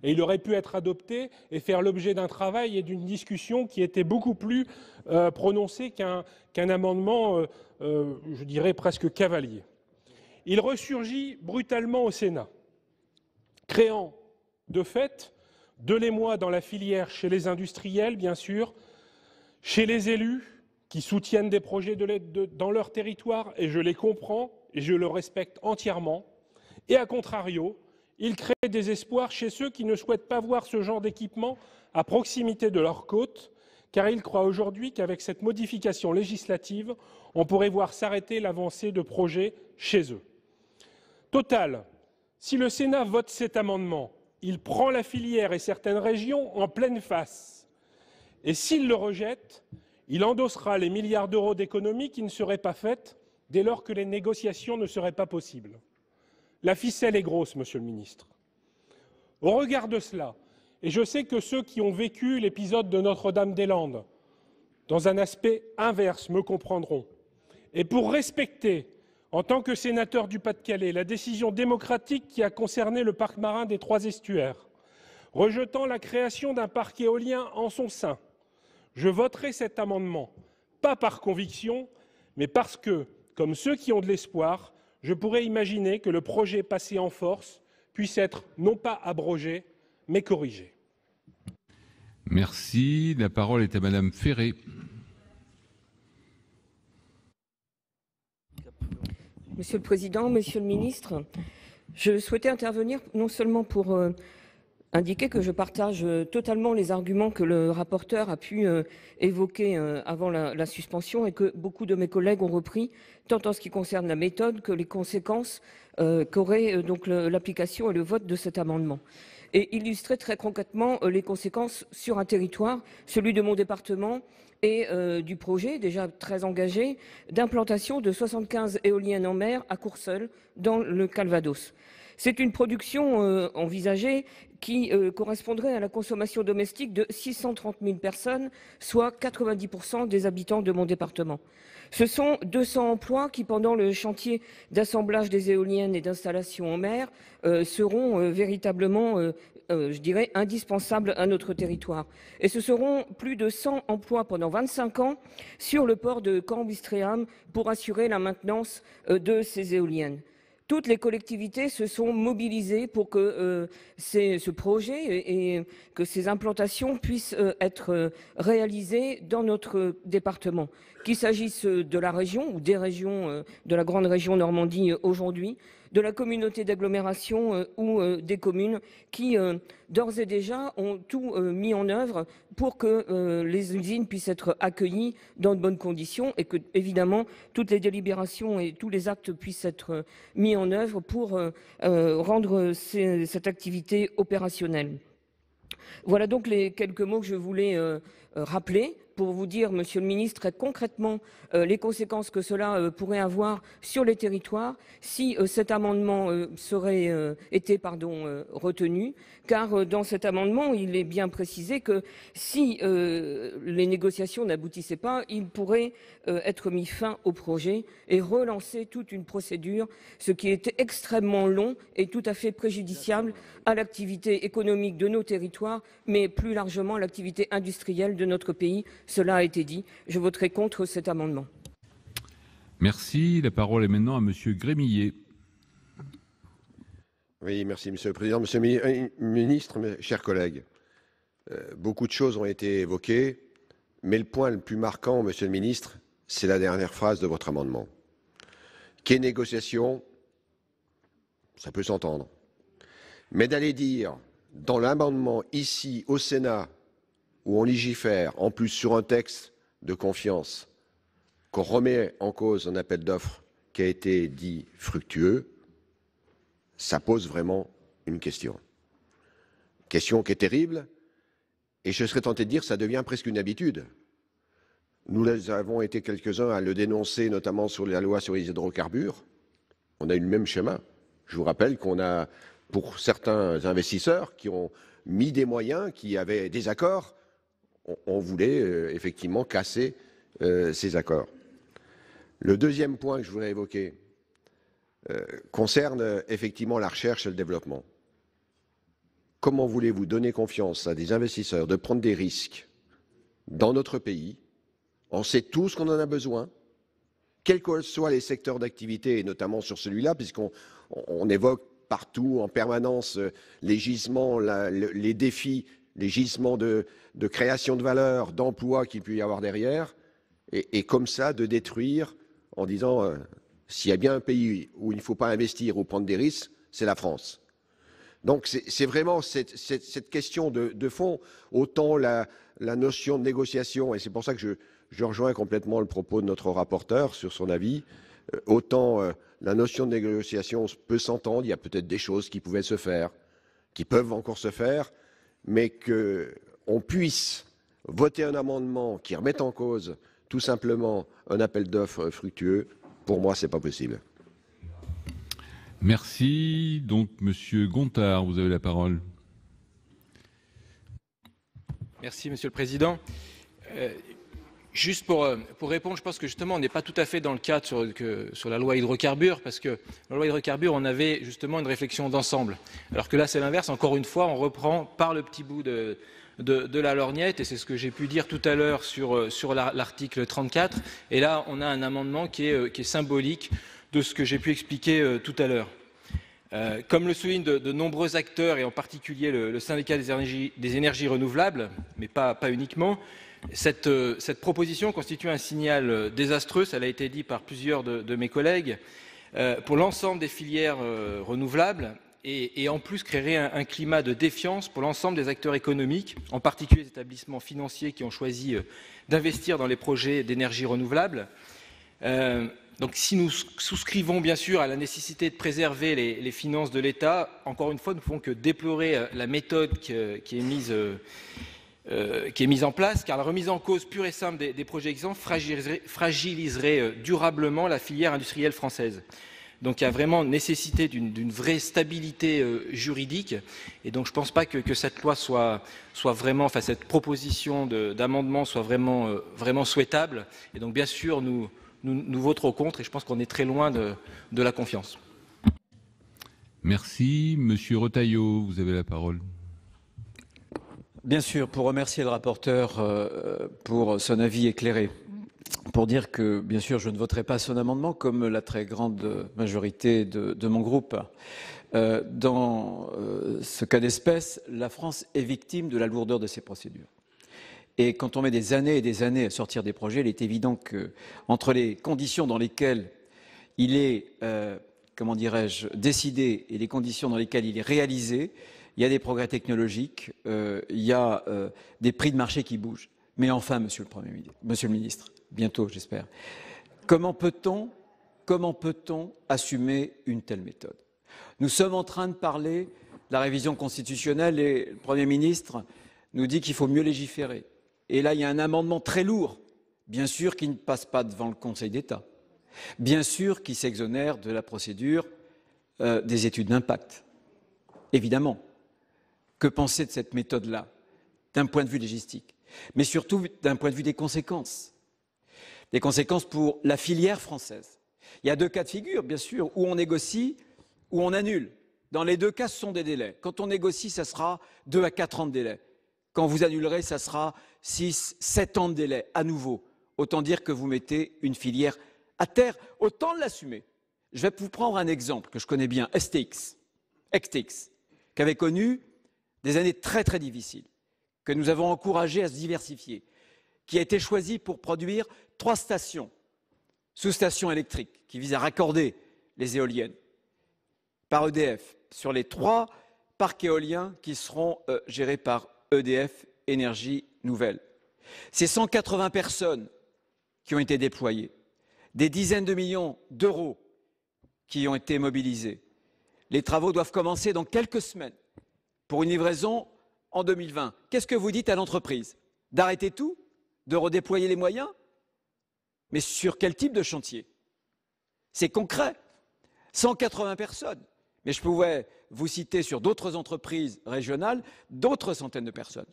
Et il aurait pu être adopté et faire l'objet d'un travail et d'une discussion qui était beaucoup plus prononcée qu'un amendement, je dirais, presque cavalier. Il ressurgit brutalement au Sénat, créant de fait de l'émoi dans la filière chez les industriels, bien sûr, chez les élus qui soutiennent des projets dans leur territoire, et je les comprends et je le respecte entièrement, et à contrario, il crée des espoirs chez ceux qui ne souhaitent pas voir ce genre d'équipement à proximité de leurs côtes, car ils croient aujourd'hui qu'avec cette modification législative, on pourrait voir s'arrêter l'avancée de projets chez eux. Total, si le Sénat vote cet amendement, il prend la filière et certaines régions en pleine face. Et s'il le rejette, il endossera les milliards d'euros d'économies qui ne seraient pas faites dès lors que les négociations ne seraient pas possibles. La ficelle est grosse, Monsieur le Ministre. Au regard de cela, et je sais que ceux qui ont vécu l'épisode de Notre-Dame-des-Landes dans un aspect inverse me comprendront, et pour respecter, en tant que sénateur du Pas-de-Calais, la décision démocratique qui a concerné le parc marin des Trois Estuaires, rejetant la création d'un parc éolien en son sein, je voterai cet amendement, pas par conviction, mais parce que, comme ceux qui ont de l'espoir, je pourrais imaginer que le projet passé en force puisse être non pas abrogé, mais corrigé. Merci. La parole est à Madame Ferré. Monsieur le Président, Monsieur le Ministre, je souhaitais intervenir non seulement pour indiquer que je partage totalement les arguments que le rapporteur a pu évoquer avant la suspension et que beaucoup de mes collègues ont repris, tant en ce qui concerne la méthode que les conséquences qu'aurait donc l'application et le vote de cet amendement. Et illustrer très concrètement les conséquences sur un territoire, celui de mon département, et du projet déjà très engagé d'implantation de 75 éoliennes en mer à Courseulles, dans le Calvados. C'est une production envisagée qui correspondrait à la consommation domestique de 630 000 personnes, soit 90% des habitants de mon département. Ce sont 200 emplois qui, pendant le chantier d'assemblage des éoliennes et d'installation en mer, seront véritablement, je dirais, indispensables à notre territoire. Et ce seront plus de 100 emplois pendant 25 ans sur le port de Caen-Ouistreham pour assurer la maintenance de ces éoliennes. Toutes les collectivités se sont mobilisées pour que ce projet et que ces implantations puissent être réalisées dans notre département. Qu'il s'agisse de la région ou des régions de la grande région Normandie aujourd'hui, de la communauté d'agglomération ou des communes qui, d'ores et déjà, ont tout mis en œuvre pour que les usines puissent être accueillies dans de bonnes conditions et que, évidemment, toutes les délibérations et tous les actes puissent être mis en œuvre pour rendre cette activité opérationnelle. Voilà donc les quelques mots que je voulais rappeler pour vous dire, Monsieur le Ministre, très concrètement les conséquences que cela pourrait avoir sur les territoires si cet amendement était retenu, car dans cet amendement, il est bien précisé que si les négociations n'aboutissaient pas, il pourrait être mis fin au projet et relancer toute une procédure, ce qui est extrêmement long et tout à fait préjudiciable à l'activité économique de nos territoires, mais plus largement à l'activité industrielle de notre pays. Cela a été dit. Je voterai contre cet amendement. Merci. La parole est maintenant à Monsieur Grémillet. Oui, merci Monsieur le Président. Monsieur le Ministre, mes chers collègues, beaucoup de choses ont été évoquées, mais le point le plus marquant, Monsieur le Ministre, c'est la dernière phrase de votre amendement. Qu'est négociation, ça peut s'entendre. Mais d'aller dire, dans l'amendement ici au Sénat, où on légifère, en plus sur un texte de confiance, qu'on remet en cause un appel d'offres qui a été dit fructueux, ça pose vraiment une question. Question qui est terrible, et je serais tenté de dire que ça devient presque une habitude. Nous avons été quelques-uns à le dénoncer, notamment sur la loi sur les hydrocarbures. On a eu le même schéma. Je vous rappelle qu'on a, pour certains investisseurs qui ont mis des moyens, qui avaient des accords, on voulait effectivement casser ces accords. Le deuxième point que je voudrais évoquer concerne effectivement la recherche et le développement. Comment voulez-vous donner confiance à des investisseurs de prendre des risques dans notre pays? On sait tous qu'on en a besoin, quels que soient les secteurs d'activité, et notamment sur celui-là, puisqu'on évoque partout, en permanence, les gisements, les défis, les gisements de création de valeur, d'emploi qu'il peut y avoir derrière, et comme ça, de détruire en disant s'il y a bien un pays où il ne faut pas investir ou prendre des risques, c'est la France. Donc c'est vraiment cette question de fond, autant la notion de négociation, et c'est pour ça que je rejoins complètement le propos de notre rapporteur sur son avis, autant la notion de négociation peut s'entendre, il y a peut-être des choses qui pouvaient se faire, qui peuvent encore se faire, mais qu'on puisse voter un amendement qui remette en cause tout simplement un appel d'offres fructueux, pour moi, c'est pas possible. Merci. Donc, Monsieur Gontard, vous avez la parole. Merci, Monsieur le Président. Juste pour répondre, je pense que justement, on n'est pas tout à fait dans le cadre sur la loi hydrocarbures, parce que la loi hydrocarbures, on avait justement une réflexion d'ensemble. Alors que là, c'est l'inverse. Encore une fois, on reprend par le petit bout de la lorgnette, et c'est ce que j'ai pu dire tout à l'heure sur l'article 34. Et là, on a un amendement qui est symbolique de ce que j'ai pu expliquer tout à l'heure. Comme le soulignent de nombreux acteurs, et en particulier le syndicat des énergies renouvelables, mais pas uniquement, cette proposition constitue un signal désastreux, ça a été dit par plusieurs de mes collègues, pour l'ensemble des filières renouvelables, et en plus créerait un climat de défiance pour l'ensemble des acteurs économiques, en particulier les établissements financiers qui ont choisi d'investir dans les projets d'énergie renouvelable. Donc si nous souscrivons bien sûr à la nécessité de préserver les finances de l'État, encore une fois, nous ne pouvons que déplorer la méthode qui est mise en place, car la remise en cause pure et simple des projets existants fragiliserait durablement la filière industrielle française. Donc il y a vraiment nécessité d'une vraie stabilité juridique, et donc je ne pense pas que cette loi soit vraiment, enfin cette proposition d'amendement soit vraiment souhaitable. Et donc bien sûr nous voterons contre, et je pense qu'on est très loin de la confiance. Merci. Monsieur Retailleau, vous avez la parole. Bien sûr, pour remercier le rapporteur pour son avis éclairé. Pour dire que, bien sûr, je ne voterai pas son amendement, comme la très grande majorité de mon groupe. Dans ce cas d'espèce, la France est victime de la lourdeur de ces procédures. Et quand on met des années et des années à sortir des projets, il est évident que, entre les conditions dans lesquelles il est, comment dirais-je, décidé et les conditions dans lesquelles il est réalisé, il y a des progrès technologiques, il y a des prix de marché qui bougent. Mais enfin, Monsieur le Ministre, bientôt j'espère, comment peut-on assumer une telle méthode? Nous sommes en train de parler de la révision constitutionnelle et le Premier ministre nous dit qu'il faut mieux légiférer. Et là, il y a un amendement très lourd, bien sûr, qui ne passe pas devant le Conseil d'État, bien sûr, qui s'exonère de la procédure des études d'impact. Évidemment. Que penser de cette méthode-là, d'un point de vue légistique, mais surtout d'un point de vue des conséquences? Des conséquences pour la filière française. Il y a deux cas de figure, bien sûr, où on négocie, où on annule. Dans les deux cas, ce sont des délais. Quand on négocie, ça sera 2 à 4 ans de délai. Quand vous annulerez, ça sera 6, 7 ans de délai, à nouveau. Autant dire que vous mettez une filière à terre. Autant l'assumer. Je vais vous prendre un exemple que je connais bien, STX, qui avait connu des années très très difficiles, que nous avons encouragé à se diversifier, qui a été choisi pour produire 3 stations, sous-stations électriques, qui visent à raccorder les éoliennes par EDF sur les 3 parcs éoliens qui seront gérés par EDF Énergie Nouvelle. C'est 180 personnes qui ont été déployées, des dizaines de millions d'euros qui ont été mobilisés. Les travaux doivent commencer dans quelques semaines pour une livraison en 2020. Qu'est-ce que vous dites à l'entreprise? D'arrêter tout? De redéployer les moyens? Mais sur quel type de chantier? C'est concret. 180 personnes. Mais je pouvais vous citer sur d'autres entreprises régionales d'autres centaines de personnes.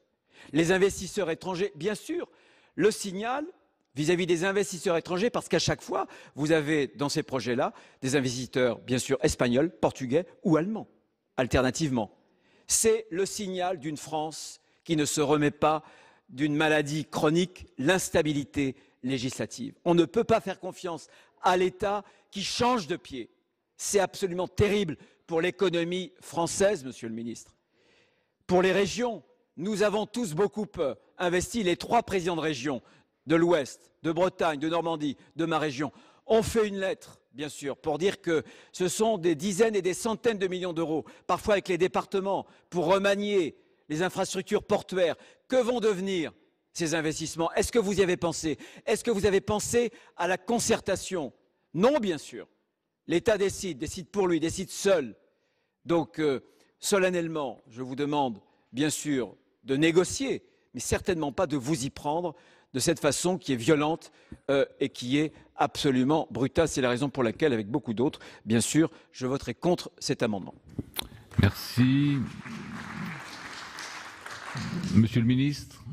Les investisseurs étrangers, bien sûr, le signal vis-à-vis des investisseurs étrangers, parce qu'à chaque fois, vous avez dans ces projets-là des investisseurs, bien sûr, espagnols, portugais ou allemands, alternativement. C'est le signal d'une France qui ne se remet pas d'une maladie chronique, l'instabilité législative. On ne peut pas faire confiance à l'État qui change de pied. C'est absolument terrible pour l'économie française, Monsieur le Ministre. Pour les régions, nous avons tous beaucoup investi, les 3 présidents de région, de l'Ouest, de Bretagne, de Normandie, de ma région, ont fait une lettre, bien sûr, pour dire que ce sont des dizaines et des centaines de millions d'euros, parfois avec les départements, pour remanier les infrastructures portuaires. Que vont devenir ces investissements? Est-ce que vous y avez pensé? Est-ce que vous avez pensé à la concertation? Non, bien sûr. L'État décide pour lui, décide seul. Donc, solennellement, je vous demande, bien sûr, de négocier, mais certainement pas de vous y prendre de cette façon qui est violente et qui est absolument brutale. C'est la raison pour laquelle, avec beaucoup d'autres, bien sûr, je voterai contre cet amendement. Merci. Monsieur le ministre.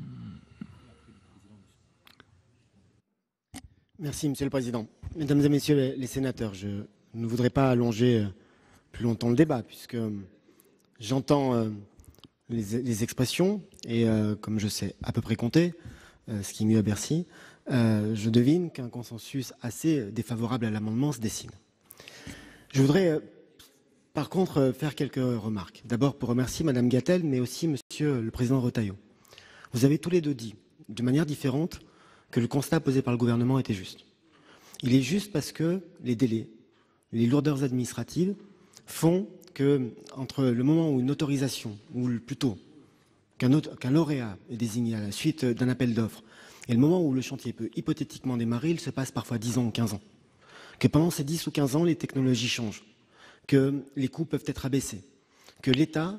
Merci, Monsieur le Président. Mesdames et Messieurs les sénateurs, je ne voudrais pas allonger plus longtemps le débat, puisque j'entends les expressions, et comme je sais à peu près compter, ce qui est mieux à Bercy, je devine qu'un consensus assez défavorable à l'amendement se dessine. Je voudrais par contre faire quelques remarques. D'abord pour remercier Madame Gatel, mais aussi Monsieur le Président Retailleau. Vous avez tous les deux dit, de manière différente, que le constat posé par le gouvernement était juste. Il est juste parce que les délais, les lourdeurs administratives font que, entre le moment où une autorisation, ou plutôt qu'un lauréat est désigné à la suite d'un appel d'offres, et le moment où le chantier peut hypothétiquement démarrer, il se passe parfois 10 ans ou 15 ans. Que pendant ces 10 ou 15 ans, les technologies changent, que les coûts peuvent être abaissés, que l'État,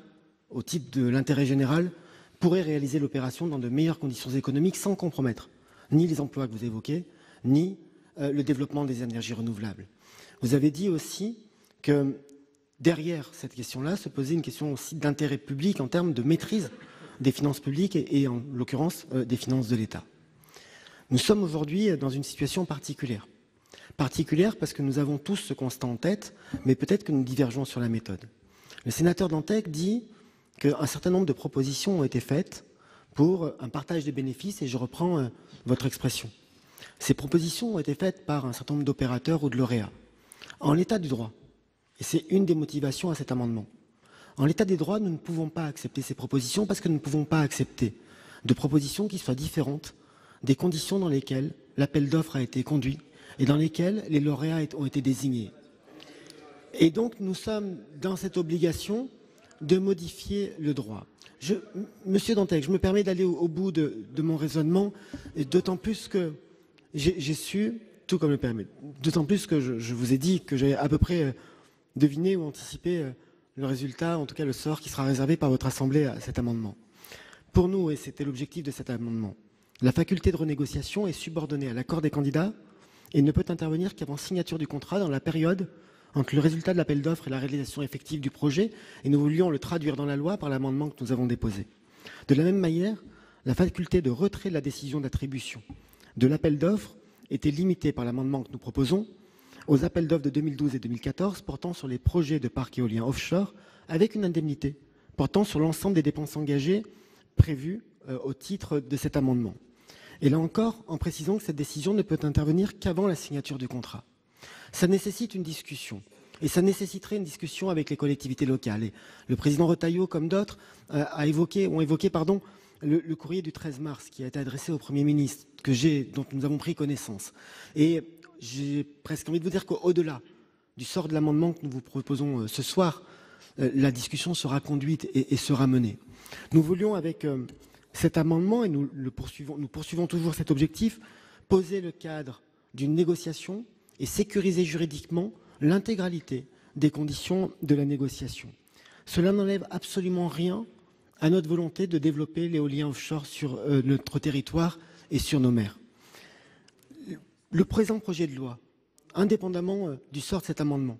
au titre de l'intérêt général, pourrait réaliser l'opération dans de meilleures conditions économiques sans compromettre ni les emplois que vous évoquez, ni le développement des énergies renouvelables. Vous avez dit aussi que derrière cette question-là se posait une question aussi d'intérêt public en termes de maîtrise des finances publiques et en l'occurrence des finances de l'État. Nous sommes aujourd'hui dans une situation particulière. Particulière parce que nous avons tous ce constat en tête, mais peut-être que nous divergeons sur la méthode. Le sénateur Dantec dit qu'un certain nombre de propositions ont été faites pour un partage des bénéfices, et je reprends votre expression. Ces propositions ont été faites par un certain nombre d'opérateurs ou de lauréats. En l'état du droit, et c'est une des motivations à cet amendement, en l'état des droits, nous ne pouvons pas accepter ces propositions parce que nous ne pouvons pas accepter de propositions qui soient différentes des conditions dans lesquelles l'appel d'offres a été conduit et dans lesquelles les lauréats ont été désignés. Et donc nous sommes dans cette obligation de modifier le droit. Monsieur Dantec, je me permets d'aller au bout de mon raisonnement, et d'autant plus que j'ai su, tout comme le permet, d'autant plus que je vous ai dit que j'ai à peu près deviné ou anticipé le résultat, en tout cas le sort qui sera réservé par votre Assemblée à cet amendement. Pour nous, et c'était l'objectif de cet amendement, La faculté de renégociation est subordonnée à l'accord des candidats et ne peut intervenir qu'avant signature du contrat dans la période entre le résultat de l'appel d'offres et la réalisation effective du projet, et nous voulions le traduire dans la loi par l'amendement que nous avons déposé. De la même manière, la faculté de retrait de la décision d'attribution de l'appel d'offres était limitée par l'amendement que nous proposons aux appels d'offres de 2012 et 2014 portant sur les projets de parcs éoliens offshore, avec une indemnité portant sur l'ensemble des dépenses engagées prévues au titre de cet amendement. Et là encore, en précisant que cette décision ne peut intervenir qu'avant la signature du contrat. Ça nécessite une discussion, et ça nécessiterait une discussion avec les collectivités locales. Et le président Retailleau, comme d'autres, ont évoqué le courrier du 13 mars qui a été adressé au Premier ministre, dont nous avons pris connaissance. Et j'ai presque envie de vous dire qu'au-delà du sort de l'amendement que nous vous proposons ce soir, la discussion sera conduite et sera menée. Nous voulions, avec cet amendement, et nous poursuivons toujours cet objectif, poser le cadre d'une négociation et sécuriser juridiquement l'intégralité des conditions de la négociation. Cela n'enlève absolument rien à notre volonté de développer l'éolien offshore sur notre territoire et sur nos mers. Le présent projet de loi, indépendamment du sort de cet amendement,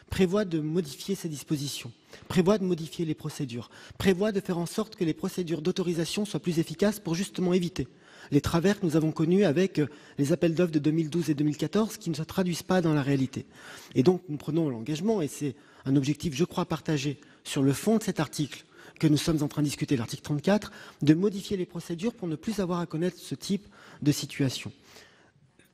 prévoit de modifier ces dispositions, prévoit de modifier les procédures, prévoit de faire en sorte que les procédures d'autorisation soient plus efficaces pour justement éviter les travers que nous avons connus avec les appels d'offres de 2012 et 2014 qui ne se traduisent pas dans la réalité. Et donc nous prenons l'engagement, et c'est un objectif, je crois, partagé sur le fond de cet article que nous sommes en train de discuter, l'article 34, de modifier les procédures pour ne plus avoir à connaître ce type de situation.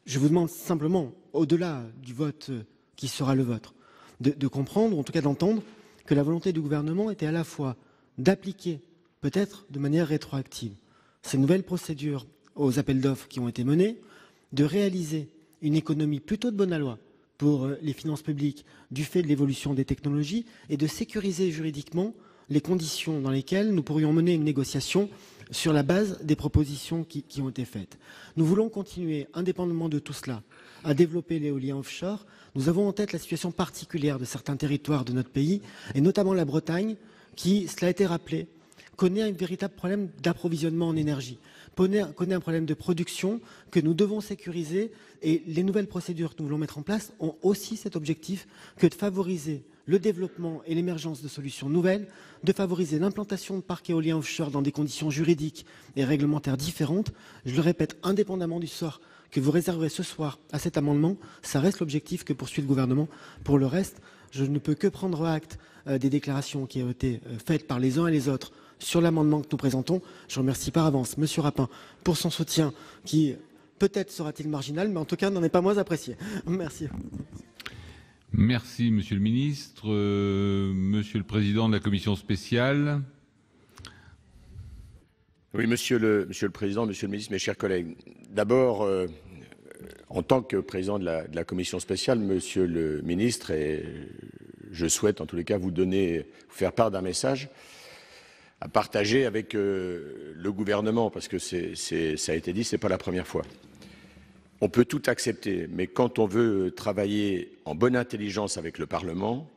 Je vous demande simplement, au-delà du vote qui sera le vôtre, de comprendre, ou en tout cas d'entendre, que la volonté du gouvernement était à la fois d'appliquer, peut-être de manière rétroactive, ces nouvelles procédures aux appels d'offres qui ont été menés, de réaliser une économie plutôt de bonne aloi pour les finances publiques du fait de l'évolution des technologies et de sécuriser juridiquement les conditions dans lesquelles nous pourrions mener une négociation sur la base des propositions qui ont été faites. Nous voulons continuer, indépendamment de tout cela, à développer l'éolien offshore. Nous avons en tête la situation particulière de certains territoires de notre pays, et notamment la Bretagne, qui, cela a été rappelé, connaît un véritable problème d'approvisionnement en énergie, connaît un problème de production que nous devons sécuriser, et les nouvelles procédures que nous voulons mettre en place ont aussi cet objectif que de favoriser le développement et l'émergence de solutions nouvelles, de favoriser l'implantation de parcs éoliens offshore dans des conditions juridiques et réglementaires différentes. Je le répète, indépendamment du sort que vous réserverez ce soir à cet amendement, ça reste l'objectif que poursuit le gouvernement. Pour le reste, je ne peux que prendre acte des déclarations qui ont été faites par les uns et les autres sur l'amendement que nous présentons. Je remercie par avance M. Rapin pour son soutien qui, peut-être sera-t-il marginal, mais en tout cas n'en est pas moins apprécié. Merci. Merci, Monsieur le Ministre. Monsieur le Président de la Commission spéciale. Oui, Monsieur le Président, Monsieur le Ministre, mes chers collègues. D'abord, en tant que Président de la Commission spéciale, Monsieur le Ministre, et je souhaite en tous les cas vous faire part d'un message à partager avec le gouvernement, parce que ça a été dit, ce n'est pas la première fois. On peut tout accepter, mais quand on veut travailler en bonne intelligence avec le Parlement,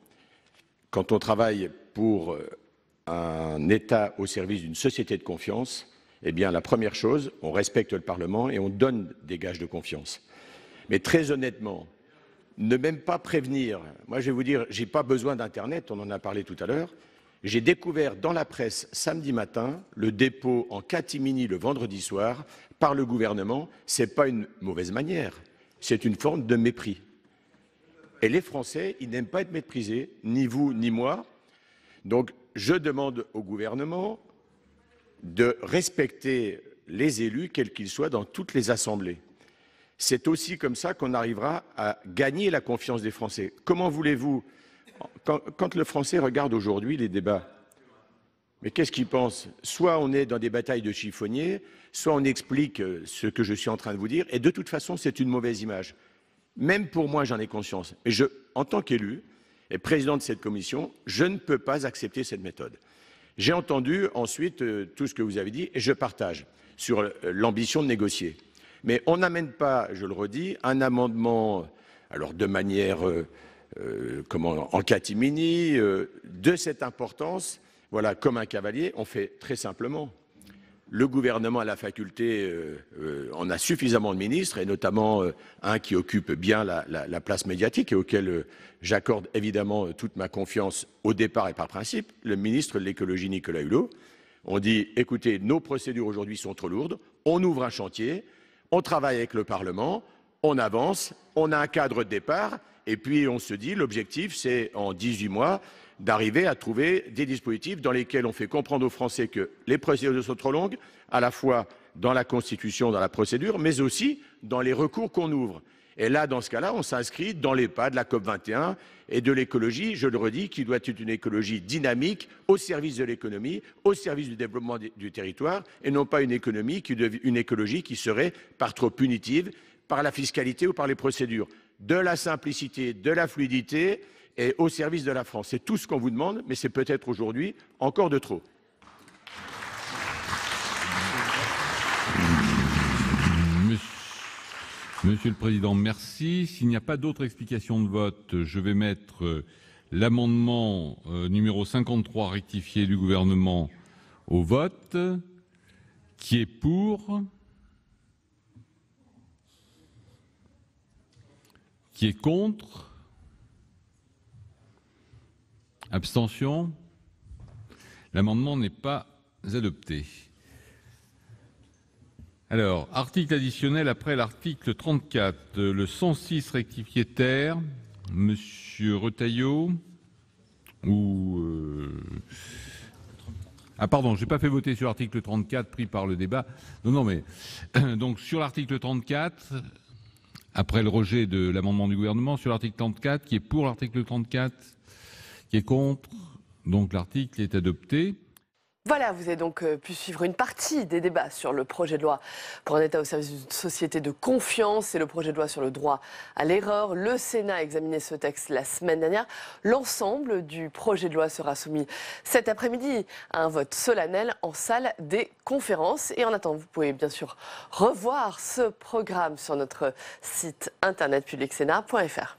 quand on travaille pour un État au service d'une société de confiance, eh bien la première chose, on respecte le Parlement et on donne des gages de confiance. Mais très honnêtement, ne même pas prévenir, moi je vais vous dire, je n'ai pas besoin d'Internet, on en a parlé tout à l'heure, j'ai découvert dans la presse samedi matin le dépôt en catimini le vendredi soir par le gouvernement. Ce n'est pas une mauvaise manière, c'est une forme de mépris. Et les Français, ils n'aiment pas être méprisés, ni vous ni moi. Donc je demande au gouvernement de respecter les élus, quels qu'ils soient, dans toutes les assemblées. C'est aussi comme ça qu'on arrivera à gagner la confiance des Français. Comment voulez-vous, quand le Français regarde aujourd'hui les débats, mais qu'est-ce qu'il pense? Soit on est dans des batailles de chiffonniers, soit on explique ce que je suis en train de vous dire, et de toute façon, c'est une mauvaise image. Même pour moi, j'en ai conscience. Et en tant qu'élu et président de cette commission, je ne peux pas accepter cette méthode. J'ai entendu ensuite tout ce que vous avez dit, et je partage sur l'ambition de négocier. Mais on n'amène pas, je le redis, un amendement, alors de manière en catimini, de cette importance, voilà, comme un cavalier. On fait très simplement. le gouvernement a la faculté, on a suffisamment de ministres, et notamment un qui occupe bien la place médiatique et auquel j'accorde évidemment toute ma confiance au départ et par principe, le ministre de l'écologie Nicolas Hulot. On dit, écoutez, nos procédures aujourd'hui sont trop lourdes, on ouvre un chantier, on travaille avec le Parlement, on avance, on a un cadre de départ, et puis on se dit, l'objectif c'est en 18 mois d'arriver à trouver des dispositifs dans lesquels on fait comprendre aux Français que les procédures sont trop longues, à la fois dans la Constitution, dans la procédure, mais aussi dans les recours qu'on ouvre. Et là, dans ce cas-là, on s'inscrit dans les pas de la COP21 et de l'écologie, je le redis, qui doit être une écologie dynamique, au service de l'économie, au service du développement du territoire, et non pas une économie une écologie qui serait par trop punitive, par la fiscalité ou par les procédures. De la simplicité, de la fluidité, et au service de la France. C'est tout ce qu'on vous demande, mais c'est peut-être aujourd'hui encore de trop. Monsieur le Président, merci. S'il n'y a pas d'autres explications de vote, je vais mettre l'amendement numéro 53 rectifié du gouvernement au vote. Qui est pour? Qui est contre? Abstention? L'amendement n'est pas adopté. Alors, article additionnel après l'article 34, le 106 rectifié terre, Monsieur Retailleau, Ah pardon, je n'ai pas fait voter sur l'article 34 pris par le débat. Non, mais donc sur l'article 34, après le rejet de l'amendement du gouvernement, sur l'article 34, qui est pour l'article 34, qui est contre, donc l'article est adopté. Voilà, vous avez donc pu suivre une partie des débats sur le projet de loi pour un État au service d'une société de confiance et le projet de loi sur le droit à l'erreur. Le Sénat a examiné ce texte la semaine dernière. L'ensemble du projet de loi sera soumis cet après-midi à un vote solennel en salle des conférences. Et en attendant, vous pouvez bien sûr revoir ce programme sur notre site internet publicsénat.fr.